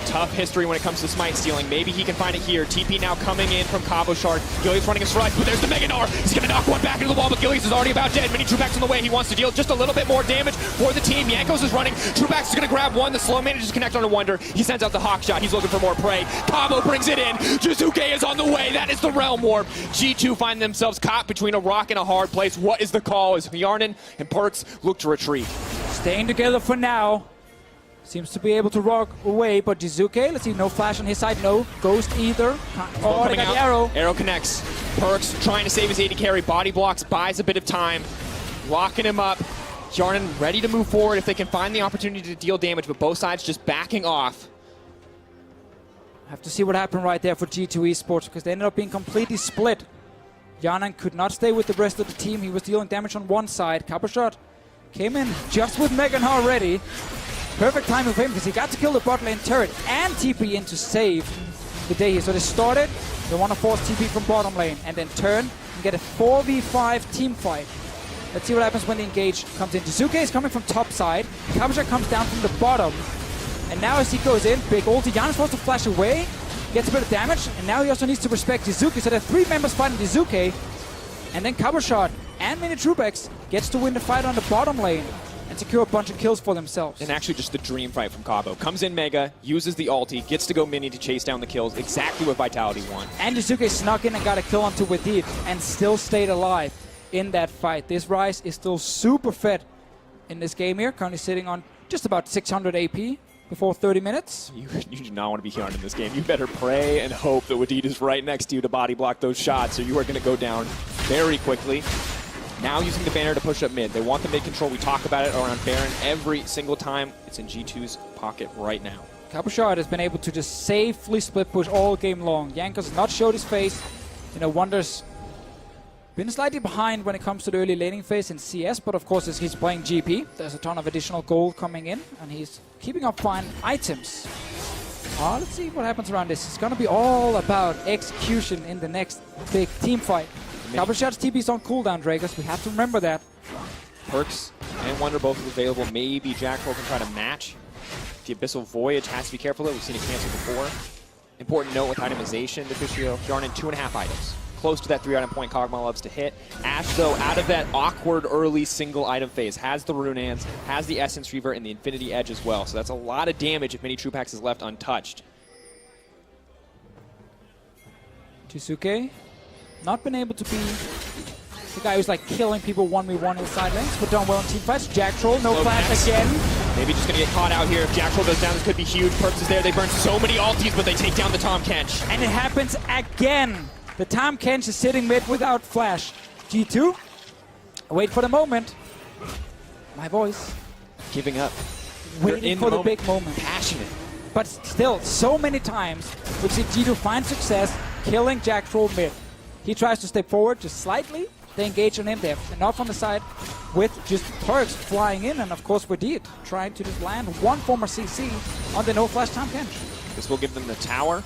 Tough history when it comes to smite stealing. Maybe he can find it here. TP now coming in from Cabo Shard. Gillies running his life, but there's the Mega Gnar. He's going to knock one back into the wall, but Gillies is already about dead. Mini Trueback's on the way. He wants to deal just a little bit more damage for the team. Jankos is running. Trueback's is going to grab one. The slow manages to connect on a Wonder. He sends out the Hawk Shot. He's looking for more prey. Cabo brings it in. Jizuke is on the way. That is the Realm Warp. G2 find themselves caught between a rock and a hard place. What is the call as Yarnan and Perks look to retreat? Staying together for now. Seems to be able to rock away, but Jizuke, let's see, no flash on his side, no ghost either. Oh, they got the arrow. Arrow connects. Perks trying to save his AD carry. Body blocks, buys a bit of time. Locking him up. Yarnan ready to move forward if they can find the opportunity to deal damage, but both sides just backing off. Have to see what happened right there for G2 Esports, because they ended up being completely split. Yarnan could not stay with the rest of the team. He was dealing damage on one side. Cabershot came in just with Mega Gnar ready. Perfect timing for him because he got to kill the bot lane turret and TP in to save the day here. So they started, they want to force TP from bottom lane and then turn and get a 4v5 team fight. Let's see what happens when the engage comes in. Jizuke is coming from top side. Cabershot comes down from the bottom. And now as he goes in, big ulti, Yarnan's supposed to flash away, gets a bit of damage, and now he also needs to respect Jizuke. So there are 3 members fighting Jizuke. And then Cabershot and Mini Trueback gets to win the fight on the bottom lane and secure a bunch of kills for themselves. And actually just the dream fight from Cabo. Comes in Mega, uses the ulti, gets to go Mini to chase down the kills. Exactly what Vitality want. And Jizuke snuck in and got a kill onto VIT and still stayed alive in that fight. This Ryze is still super fed in this game here. Currently sitting on just about 600 AP before 30 minutes. You do not want to be Yarn in this game. You better pray and hope that Wadid is right next to you to body block those shots, or you are going to go down very quickly. Now using the banner to push up mid. They want the mid control. We talk about it around Baron every single time. It's in G2's pocket right now. Cabershot has been able to just safely split push all game long. Jankos has not showed his face. You know, Wonder's been slightly behind when it comes to the early laning phase in CS, but of course as he's playing GP, there's a ton of additional gold coming in, and he's keeping up fine items. Let's see what happens around this. It's going to be all about execution in the next big team fight. Cabershot's TP is on cooldown, Dragos. We have to remember that. Perks and Wonder both available. Maybe Jackal can try to match. The Abyssal Voyage has to be careful though. We've seen it cancel before. Important note with itemization, Deficio, Yarnan 2.5 items. Close to that 3-item point Kog'Maw loves to hit. Ash, though, out of that awkward early single item phase, has the Runeans, has the Essence Reaver, and the Infinity Edge as well. So that's a lot of damage if Mini Trueback is left untouched. Jizuke, not been able to be the guy who's like killing people 1v1 in side lanes, but done well in team fights. Jack Troll, no flash again. Maybe just going to get caught out here. If Jack Troll goes down, this could be huge. Perks is there. They burn so many ultis, but they take down the Tahm Kench. And it happens again. The Tahm Kench is sitting mid without flash. G2, wait for the moment. My voice. Giving up. Waiting for the big moment. Passionate. But still, so many times we've seen G2 find success killing Jack Troll mid. He tries to step forward just slightly. They engage on him. They have enough on the side with just Perks flying in. And of course, Wadid trying to just land one former CC on the no-flash Tahm Kench. This will give them the tower.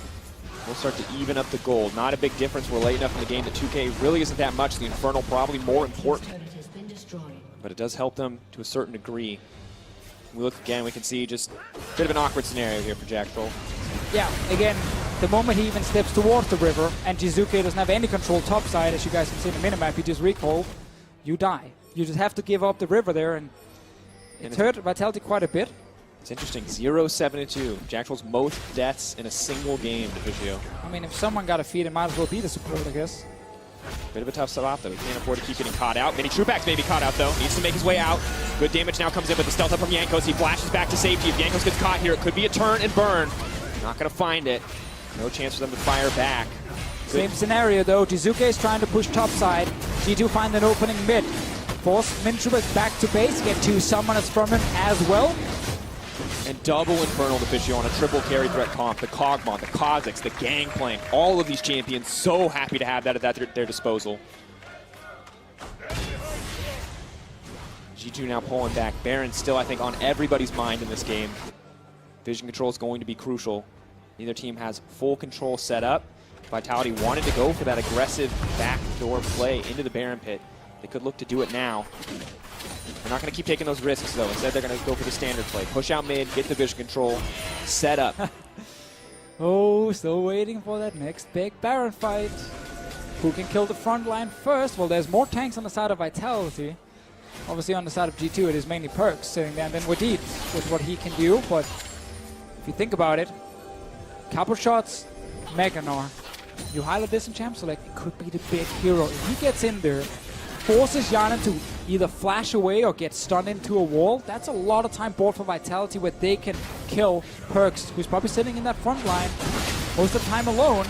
We'll start to even up the gold. Not a big difference. We're late enough in the game that 2K really isn't that much. The Infernal probably more important. But it does help them to a certain degree. We look again, we can see just a bit of an awkward scenario here for Jack Troll. Yeah, again, the moment he even steps towards the river and Jizuke doesn't have any control topside, as you guys can see in the minimap, he just recall, you die. You just have to give up the river there, and it's hurt Vitality quite a bit. It's interesting, 0-7-2. Jack Troll's most deaths in a single game, Deficio. I mean, if someone got a feed, it might as well be the support, I guess. Bit of a tough start though. He can't afford to keep getting caught out. Mini Trueback may be caught out though. Needs to make his way out. Good damage now comes in with the stealth up from Jankos. He flashes back to safety. If Jankos gets caught here, it could be a turn and burn. Not going to find it. No chance for them to fire back. Same scenario though. Jizuke is trying to push topside. G2 find an opening mid. Force Mini Trueback back to base. Get 2 summoners from him as well. And double Infernal Deficio on a triple carry threat comp. The Kog'Maw, the Kha'Zix, the Gangplank. All of these champions so happy to have that at their disposal. G2 now pulling back. Baron still, I think, on everybody's mind in this game. Vision control is going to be crucial. Neither team has full control set up. Vitality wanted to go for that aggressive backdoor play into the Baron pit. They could look to do it now. They're not going to keep taking those risks, though. Instead, they're going to go for the standard play. Push out mid, get the vision control, set up. Oh, still waiting for that next big Baron fight. Who can kill the front line first? Well, there's more tanks on the side of Vitality. Obviously on the side of G2 it is mainly Perks sitting there, and then Wadid with what he can do. But if you think about it, couple shots, Meganar. You highlight this in champ, so like it could be the big hero. If he gets in there, forces Yanan to either flash away or get stunned into a wall, that's a lot of time bought for Vitality where they can kill Perks, who's probably sitting in that front line most of the time alone.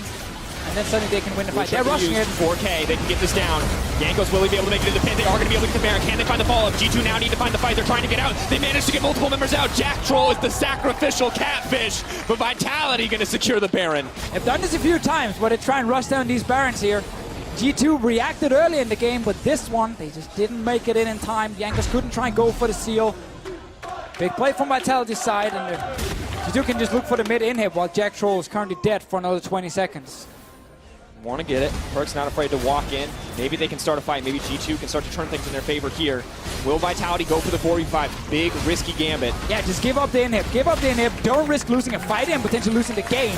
And then suddenly they can win the fight. They're rushing it. 4K, they can get this down. Jankos will he be able to make it into the pin? They are going to be able to get the Baron. Can they find the follow-up? G2 now need to find the fight. They're trying to get out. They managed to get multiple members out. Jack Troll is the sacrificial catfish, but Vitality going to secure the Baron. They've done this a few times, but they try and rush down these Barons here. G2 reacted early in the game, but this one, they just didn't make it in time. Jankos couldn't try and go for the seal. Big play from Vitality's side, and G2 can just look for the mid-inhib while Jack Troll is currently dead for another 20 seconds. Want to get it. Perk's not afraid to walk in. Maybe they can start a fight. Maybe G2 can start to turn things in their favor here. Will Vitality go for the 4v5? Big, risky gambit. Yeah, just give up the inhib. Give up the inhib. Don't risk losing a fight and potentially losing the game.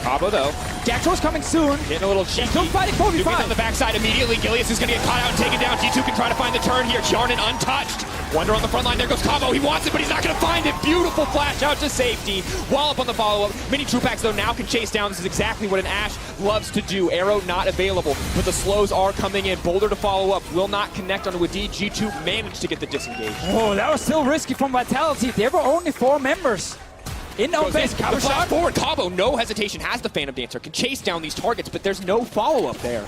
Cabo, though. Jack Troll's coming soon. Getting a little cheeky. Still fighting 4v5. On the backside immediately. Gilius is going to get caught out and taken down. G2 can try to find the turn here. Jarnan untouched. Wonder on the front line. There goes Cabo. He wants it, but he's not going to find it. Beautiful flash out to safety. Wallop on the follow-up. Mini Trupax, though, now can chase down. This is exactly what an Ashe loves to do. Arrow not available, but the slows are coming in. Boulder to follow up. Will not connect onto a D. G2 managed to get the disengage. Oh, that was still risky from Vitality. There were only 4 members. In no base, counter shot forward. Cabo, no hesitation, has the Phantom Dancer, can chase down these targets, but there's no follow-up there.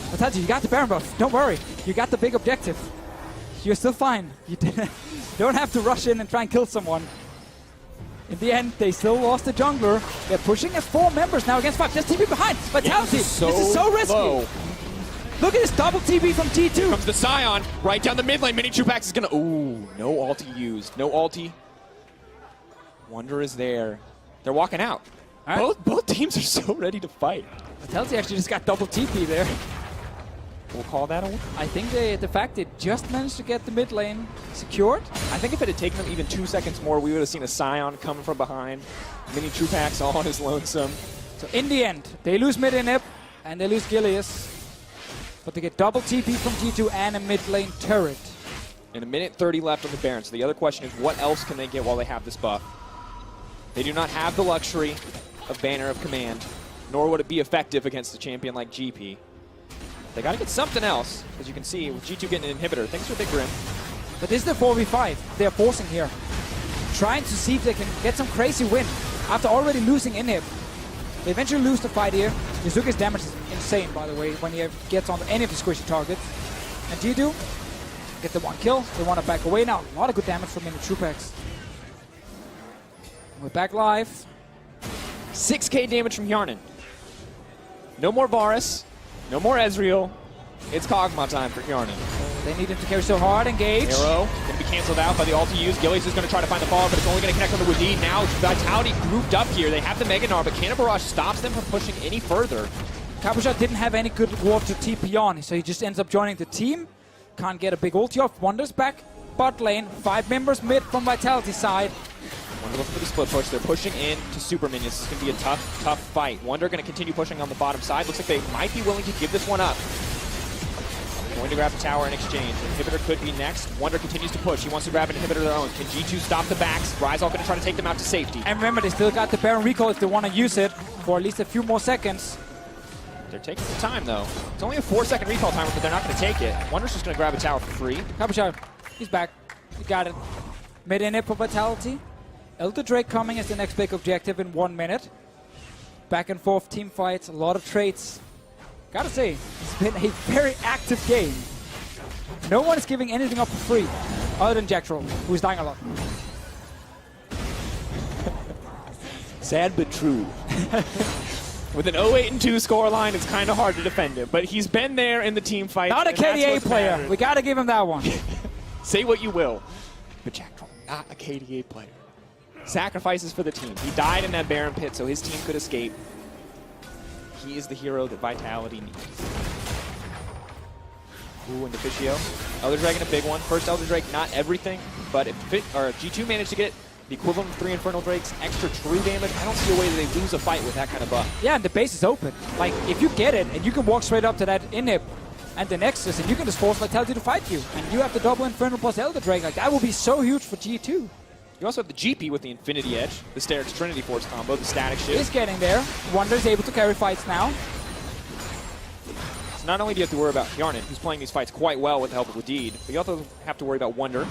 Vitality, you got the Baron buff. Don't worry. You got the big objective. You're still fine. You don't have to rush in and try and kill someone. In the end, they still lost the jungler. They're pushing as 4 members now against 5. Just TP behind. Vitality, this is so risky. Low. Look at this double TP from G2. Comes the Scion, right down the mid lane. Mini Trupax is going to... Ooh, no ulti used. No ulti. Wonder is there. They're walking out. Right. Both teams are so ready to fight. Vitality actually just got double TP there. We'll call that a win. I think the fact they just managed to get the mid lane secured. I think if it had taken them even 2 seconds more, we would have seen a Scion coming from behind. Mini Trupax all on his lonesome. So in the end, they lose mid inhib and they lose Gilius. But they get double TP from G2 and a mid lane turret. And 1:30 left on the Baron. So the other question is, what else can they get while they have this buff? They do not have the luxury of Banner of Command, nor would it be effective against a champion like GP. They got to get something else, as you can see, with G2 getting an inhibitor. Things are a bit grim. But this is the 4v5 they're forcing here. Trying to see if they can get some crazy win after already losing inhib. They eventually lose the fight here. Yuzuki's damage is insane, by the way, when he gets on any of the squishy targets. And G2 get the 1 kill. They want to back away now. A lot of good damage from Mini Trupax. We're back live. 6k damage from Yarnan. No more Varus. No more Ezreal. It's Kog'Maw time for Yarnan. They need him to carry so hard. Engage. Arrow going to be canceled out by the ulti use. Gilius is going to try to find the follow, but it's only going to connect on the Wadid. Now Vitality grouped up here. They have the Mega Gnar, but Cannon Barrage stops them from pushing any further. Capuchat didn't have any good ward to TP on, so he just ends up joining the team. Can't get a big ulti off. Wonders back bot lane. 5 members mid from Vitality's side. Wonder looking for the split push. They're pushing in to super minions. This is going to be a tough fight. Wonder going to continue pushing on the bottom side. Looks like they might be willing to give this one up. Going to grab the tower in exchange. Inhibitor could be next. Wonder continues to push. He wants to grab an inhibitor of their own. Can G2 stop the backs? Ryzal going to try to take them out to safety. And remember, they still got the Baron recall if they want to use it for at least a few more seconds. They're taking some time, though. It's only a 4-second recall timer, but they're not going to take it. Wonder's just going to grab a tower for free. Capuchat, he's back. He got it. Mid inhib for Vitality. Elder Drake coming as the next big objective in 1 minute. Back and forth team fights, a lot of trades. Gotta say, it's been a very active game. No one is giving anything up for free, other than Jack Troll, who's dying a lot. Sad but true. With an 0-8-2 scoreline, it's kind of hard to defend him. But he's been there in the team fight. Not a KDA player. We gotta give him that one. Say what you will, but Jack Troll, not a KDA player. Sacrifices for the team. He died in that Baron pit so his team could escape. He is the hero that Vitality needs. Ooh, and Deficio. Elder Dragon, a big one. First Elder Drake, not everything, but if G2 managed to get it, the equivalent of 3 Infernal Drakes, extra true damage. I don't see a way that they lose a fight with that kind of buff. Yeah, and the base is open. Like, if you get it, and you can walk straight up to that inhib and the Nexus, and you can just force Vitality to fight you, and you have the double Infernal plus Elder Drake, like, that will be so huge for G2. You also have the GP with the Infinity Edge, the Sterix Trinity Force combo, the static shift. He's getting there. Wonder is able to carry fights now. So not only do you have to worry about Yarnin, who's playing these fights quite well with the help of Wadid, but you also have to worry about Wonder,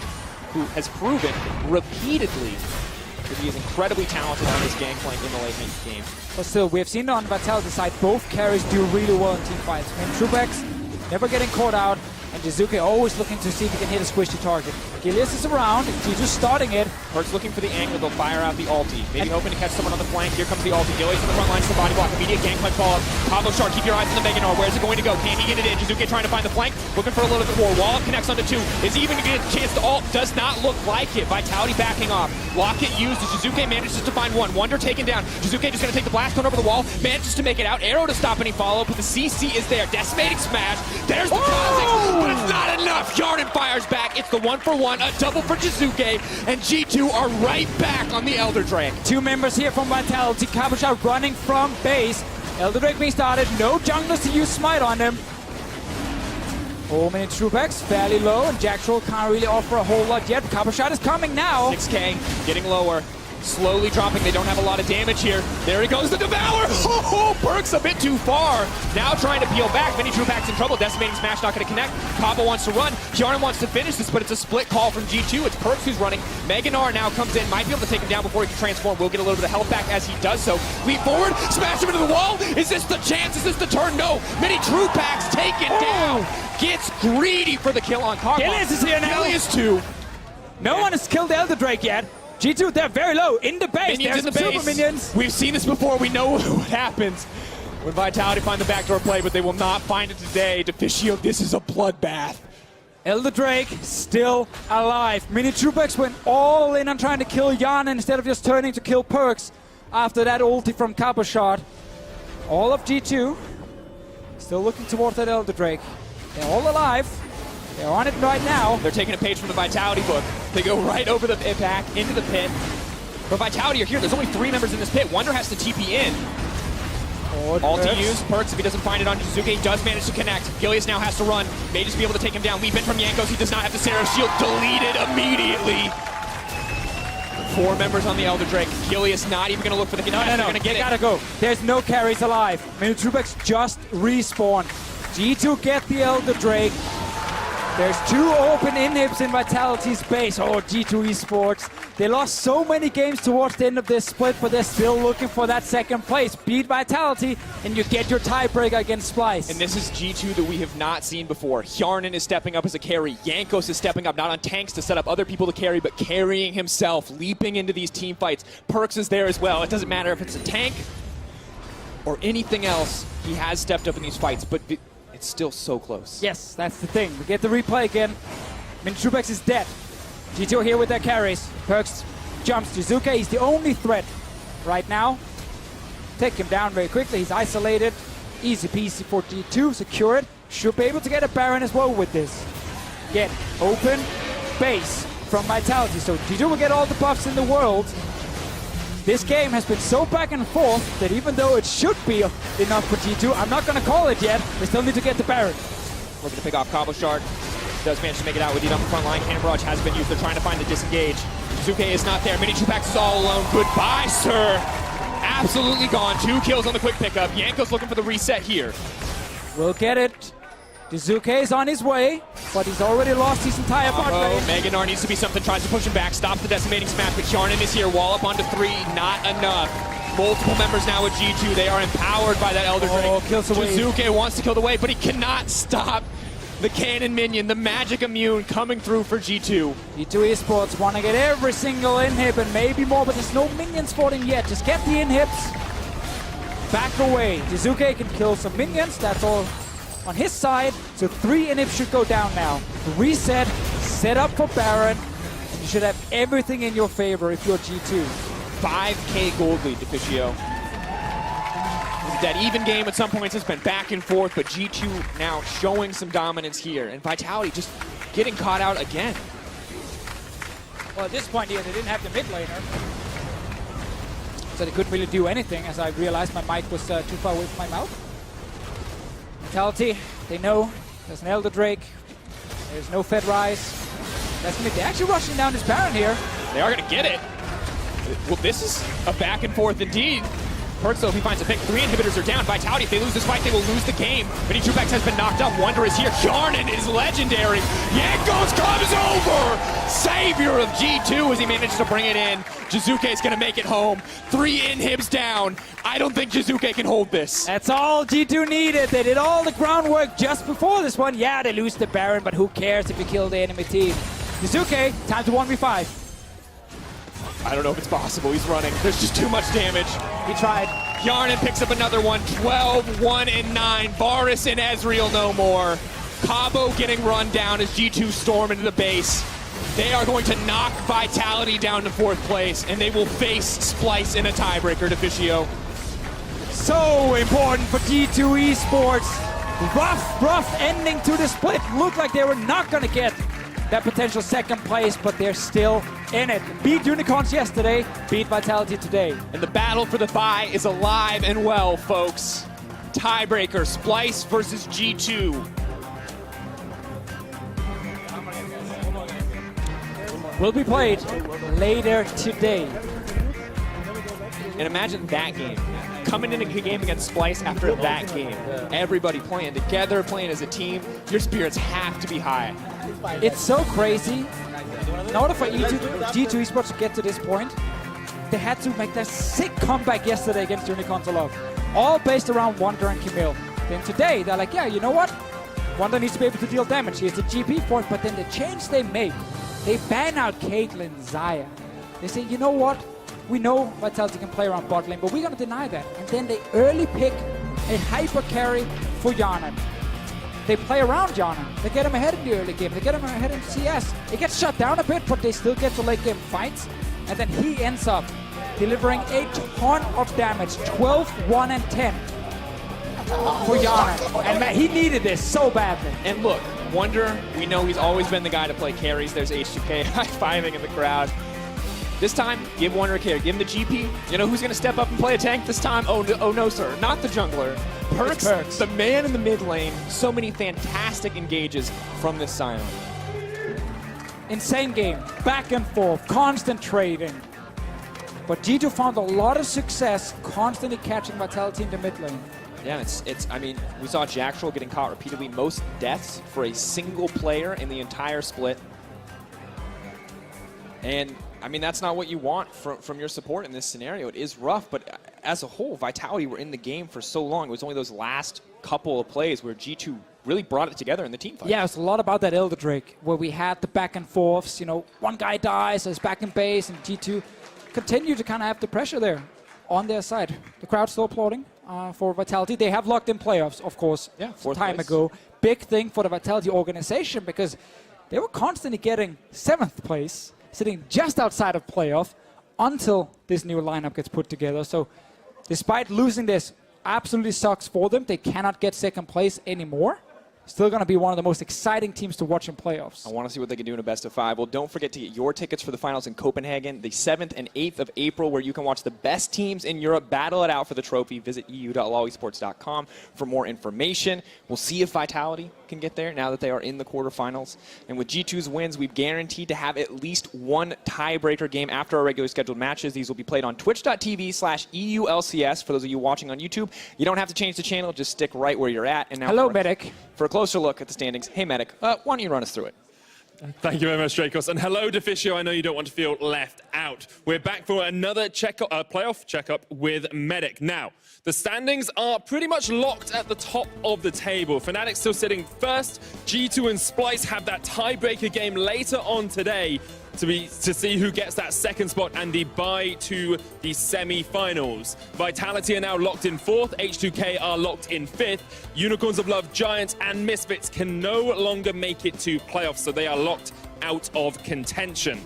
who has proven repeatedly that he is incredibly talented on his gangplank in the late game. But still, we have seen on Vitality side, both carries do really well in team fights. I mean, Trubex never getting caught out, and Jizuke always looking to see if he can hit a squishy target. Gilius is around, G2 starting it. Perk's looking for the angle, they'll fire out the ulti. Maybe hoping to catch someone on the flank. Here comes the ulti. Gilius on the front lines, the body block, immediate gangplank follow-up. Combo Shark, keep your eyes on the Meganar. Where's it going to go? Can he get it in? Jizuke trying to find the flank, looking for a little bit more. Wallop connects onto 2. Is he even going to get a chance to ult? Does not look like it. Vitality backing off. Locket used as Jizuke manages to find one. Wonder taken down. Jizuke just going to take the blast cone over the wall, manages to make it out. Arrow to stop any follow-up, but the CC is there. Decimating smash. There's the Kha'Zix, but it's not enough. Yarnin fires back. It's the 1-for-1, a double for Jizuke, and G2 are right back on the Elder Drake. 2 members here from Vitality. Kabusha running from base. Elder Drake being started. No junglers to use Smite on him. 4 minute Trubex, fairly low, and Jack Troll can't really offer a whole lot yet. Kabusha is coming now. 6K, getting lower. Slowly dropping, they don't have a lot of damage here. There he goes, the Devour! Oh, Perk's a bit too far. Now trying to peel back. Mini Trupac's in trouble. Decimating Smash not going to connect. Kaba wants to run. Yarnin wants to finish this, but it's a split call from G2. It's Perks who's running. Meganar now comes in. Might be able to take him down before he can transform. Will get a little bit of health back as he does so. Leap forward, smash him into the wall. Is this the chance? Is this the turn? No. Mini Trupac's taken down. Gets greedy for the kill on Kaba. Gilius is here now. Gilius too. No one has killed Elder Drake yet. G2, they're very low, in the base. Minions in the some base. super minions. We've seen this before. We know what happens when Vitality find the backdoor play, but they will not find it today. Deficio, this is a bloodbath. Elder Drake still alive. Mini Trubex went all in on trying to kill Yarnin instead of just turning to kill Perks after that ulti from Kappa shot. All of G2 still looking towards that Elder Drake. They're all alive. They're on it right now. They're taking a page from the Vitality book. They go right over the pit back into the pit. But Vitality are here. There's only 3 members in this pit. Wonder has to TP in. All to use. Perks, if he doesn't find it on Jizuke, he does manage to connect. Gilius now has to run. May just be able to take him down. Leap in from Jankos. He does not have the Sarah shield. Deleted immediately. 4 members on the Elder Drake. Gilius not even going to look for the connect. No. They're going to get they it. gotta go. There's no carries alive. Mini Trubex just respawned. G2 get the Elder Drake. There's 2 open inhibs in Vitality's base. Oh, G2 Esports. They lost so many games towards the end of this split, but they're still looking for that second place. Beat Vitality, and you get your tiebreaker against Splice. And this is G2 that we have not seen before. Yarnin is stepping up as a carry. Jankos is stepping up, not on tanks to set up other people to carry, but carrying himself, leaping into these team fights. Perks is there as well. It doesn't matter if it's a tank or anything else. He has stepped up in these fights, but it's still so close. Yes, that's the thing. We get the replay again. Mini Trubex is dead. G2 here with their carries. Perks jumps Jizuke. He's the only threat right now. Take him down very quickly. He's isolated. Easy peasy for G2. Secure it. Should be able to get a Baron as well with this. Get open base from Vitality. So G2 will get all the buffs in the world. This game has been so back and forth that even though it should be enough for G2, I'm not going to call it yet. They still need to get the Baron. Looking to pick off Cabo Shard. Does manage to make it out with it on the front line. Cannon Barrage has been used. They're trying to find the disengage. Jizuke is not there. Mini Trupax is all alone. Goodbye, sir. Absolutely gone. 2 kills on the quick pickup. Yanko's looking for the reset here. We'll get it. Jizuke is on his way, but he's already lost his entire bot lane. Meganar needs to be something. Tries to push him back. Stops the decimating smash, but Yarnin is here. Wall up onto 3. Not enough. Multiple members now with G2. They are empowered by that Elder Drake. Kills the wave. Jizuke wants to kill the wave, but he cannot stop the cannon minion, the magic immune coming through for G2. G2 Esports want to get every single inhib and maybe more, but there's no minions for them yet. Just get the inhibs. Back away. Jizuke can kill some minions. That's all on his side. So 3 inhibs should go down now. Reset, set up for Baron. And you should have everything in your favor if you're G2. 5K gold lead, Deficio. That even game at some points has been back and forth, but G2 now showing some dominance here. And Vitality just getting caught out again. Well, at this point here, they didn't have the mid laner. So they couldn't really do anything, as I realized my mic was too far away from my mouth. Vitality, they know there's an Elder Drake. There's no Fed Rise. That's gonna be, they're actually rushing down this Baron here. They are going to get it. Well, this is a back and forth indeed. Perks, though, if he finds a pick, 3 inhibitors are down. Vitality, if they lose this fight, they will lose the game. But Truex has been knocked up. Wonder is here. Jarnan is legendary. Jankos comes over. Savior of G2 as he managed to bring it in. Jizuke is going to make it home. 3 inhibs down. I don't think Jizuke can hold this. That's all G2 needed. They did all the groundwork just before this one. Yeah, they lose the Baron, but who cares if you kill the enemy team? Jizuke, time to 1v5. I don't know if it's possible. He's running. There's just too much damage. He tried. Jarnan picks up another one. 12, 1, and 9. Varus and Ezreal no more. Cabo getting run down as G2 storm into the base. They are going to knock Vitality down to 4th place, and they will face Splice in a tiebreaker, Deficio. So important for G2 Esports. Rough ending to the split. Looked like they were not going to get that potential 2nd place, but they're still in it. Beat Unicorns yesterday, beat Vitality today. And the battle for the bye is alive and well, folks. Tiebreaker, Splice versus G2. Will be played later today. And imagine that game. Coming in a game against Splice after that game. Everybody playing together, playing as a team. Your spirits have to be high. It's so crazy. In order for G2 Esports to get to this point, they had to make that sick comeback yesterday against Unicorns Love. All based around Wonder and Camille. Then today, they're like, yeah, you know what? Wonder needs to be able to deal damage. Here's the GP for it. But then the change they make, they ban out Caitlyn, Xayah. They say, you know what? We know Vitality can play around bot lane, but we're going to deny that. And then they early pick a hyper carry for Jarnan. They play around Jarnan. They get him ahead in the early game. They get him ahead in CS. It gets shut down a bit, but they still get to late game fights. And then he ends up delivering a ton of damage. 12, 1, and 10 for Jarnan. And man, he needed this so badly. And look, Wonder, we know he's always been the guy to play carries. There's H2K high-fiving in the crowd. This time, give Wonder a carry. Give him the GP. You know who's going to step up and play a tank this time? Oh no, sir. Not the jungler. Perks, the man in the mid lane. So many fantastic engages from this Sion. Insane game. Back and forth. Constant trading. But G2 found a lot of success constantly catching Vitality in the mid lane. Yeah, I mean, we saw Jackstrol getting caught repeatedly. Most deaths for a single player in the entire split. And I mean, that's not what you want from your support in this scenario. It is rough, but as a whole, Vitality were in the game for so long. It was only those last couple of plays where G2 really brought it together in the team fight. Yeah, it's a lot about that Elder Drake, where we had the back and forths. You know, one guy dies, is back in base, and G2 continue to kind of have the pressure there on their side. The crowd's still applauding for Vitality. They have locked in playoffs, of course, some time ago. Big thing for the Vitality organization, because they were constantly getting 7th place, sitting just outside of playoff until this new lineup gets put together. So despite losing this, absolutely sucks for them. They cannot get 2nd place anymore. Still going to be one of the most exciting teams to watch in playoffs. I want to see what they can do in a best of 5. Well, don't forget to get your tickets for the finals in Copenhagen, the 7th and 8th of April, where you can watch the best teams in Europe battle it out for the trophy. Visit eu.lowesports.com for more information. We'll see if Vitality can get there now that they are in the quarterfinals. And with G2's wins, we've guaranteed to have at least one tiebreaker game after our regularly scheduled matches. These will be played on twitch.tv/EULCS. For those of you watching on YouTube, you don't have to change the channel. Just stick right where you're at. And now hello, Medic. For a closer look at the standings, hey, Medic, why don't you run us through it? Thank you very much, Dracos. And hello, Deficio. I know you don't want to feel left out. We're back for another playoff checkup with Medic. Now, the standings are pretty much locked at the top of the table. Fnatic still sitting first. G2 and Splice have that tiebreaker game later on today to see who gets that 2nd spot and the bye to the semi-finals. Vitality are now locked in 4th. H2K are locked in 5th. Unicorns of Love, Giants, and Misfits can no longer make it to playoffs, so they are locked out of contention.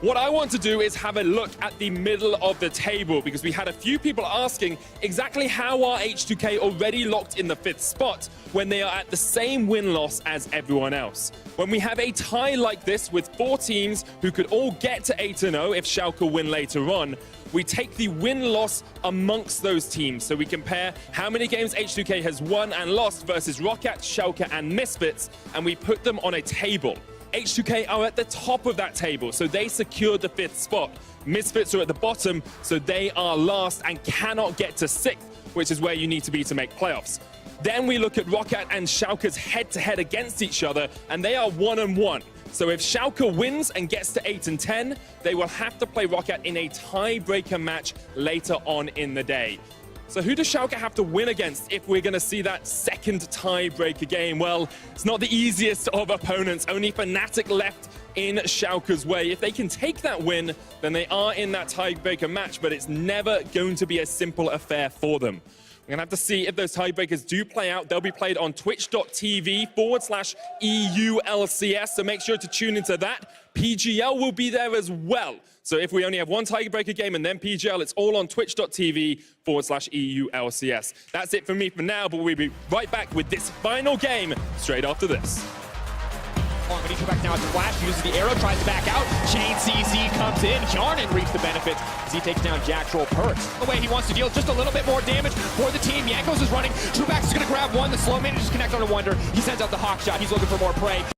What I want to do is have a look at the middle of the table because we had a few people asking exactly how are H2K already locked in the 5th spot when they are at the same win-loss as everyone else. When we have a tie like this with 4 teams who could all get to 8-0 if Schalke win later on, we take the win-loss amongst those teams. So we compare how many games H2K has won and lost versus Roccat, Schalke and Misfits, and we put them on a table. H2K are at the top of that table, so they secured the 5th spot. Misfits are at the bottom, so they are last and cannot get to 6th, which is where you need to be to make playoffs. Then we look at Roccat and Schalke's head-to-head against each other, and they are 1-1. So if Schalke wins and gets to 8 and 10, they will have to play Roccat in a tiebreaker match later on in the day. So who does Schalke have to win against if we're going to see that second tiebreaker game? Well, it's not the easiest of opponents. Only Fnatic left in Schalke's way. If they can take that win, then they are in that tiebreaker match, but it's never going to be a simple affair for them. We're going to have to see if those tiebreakers do play out. They'll be played on twitch.tv/EU LCS, so make sure to tune into that. PGL will be there as well. So if we only have one tiebreaker game and then PGL, it's all on twitch.tv/EU LCS. That's it for me for now, but we'll be right back with this final game straight after this. But he comes back now at the flash, uses the arrow, tries to back out. Chain CZ comes in. Jarnan reaps the benefits as he takes down Jacktroll Perks. The way he wants to deal just a little bit more damage for the team. Jankos is running. Trueback is going to grab one. The slow man just connect on a Wonder. He sends out the hawk shot. He's looking for more prey.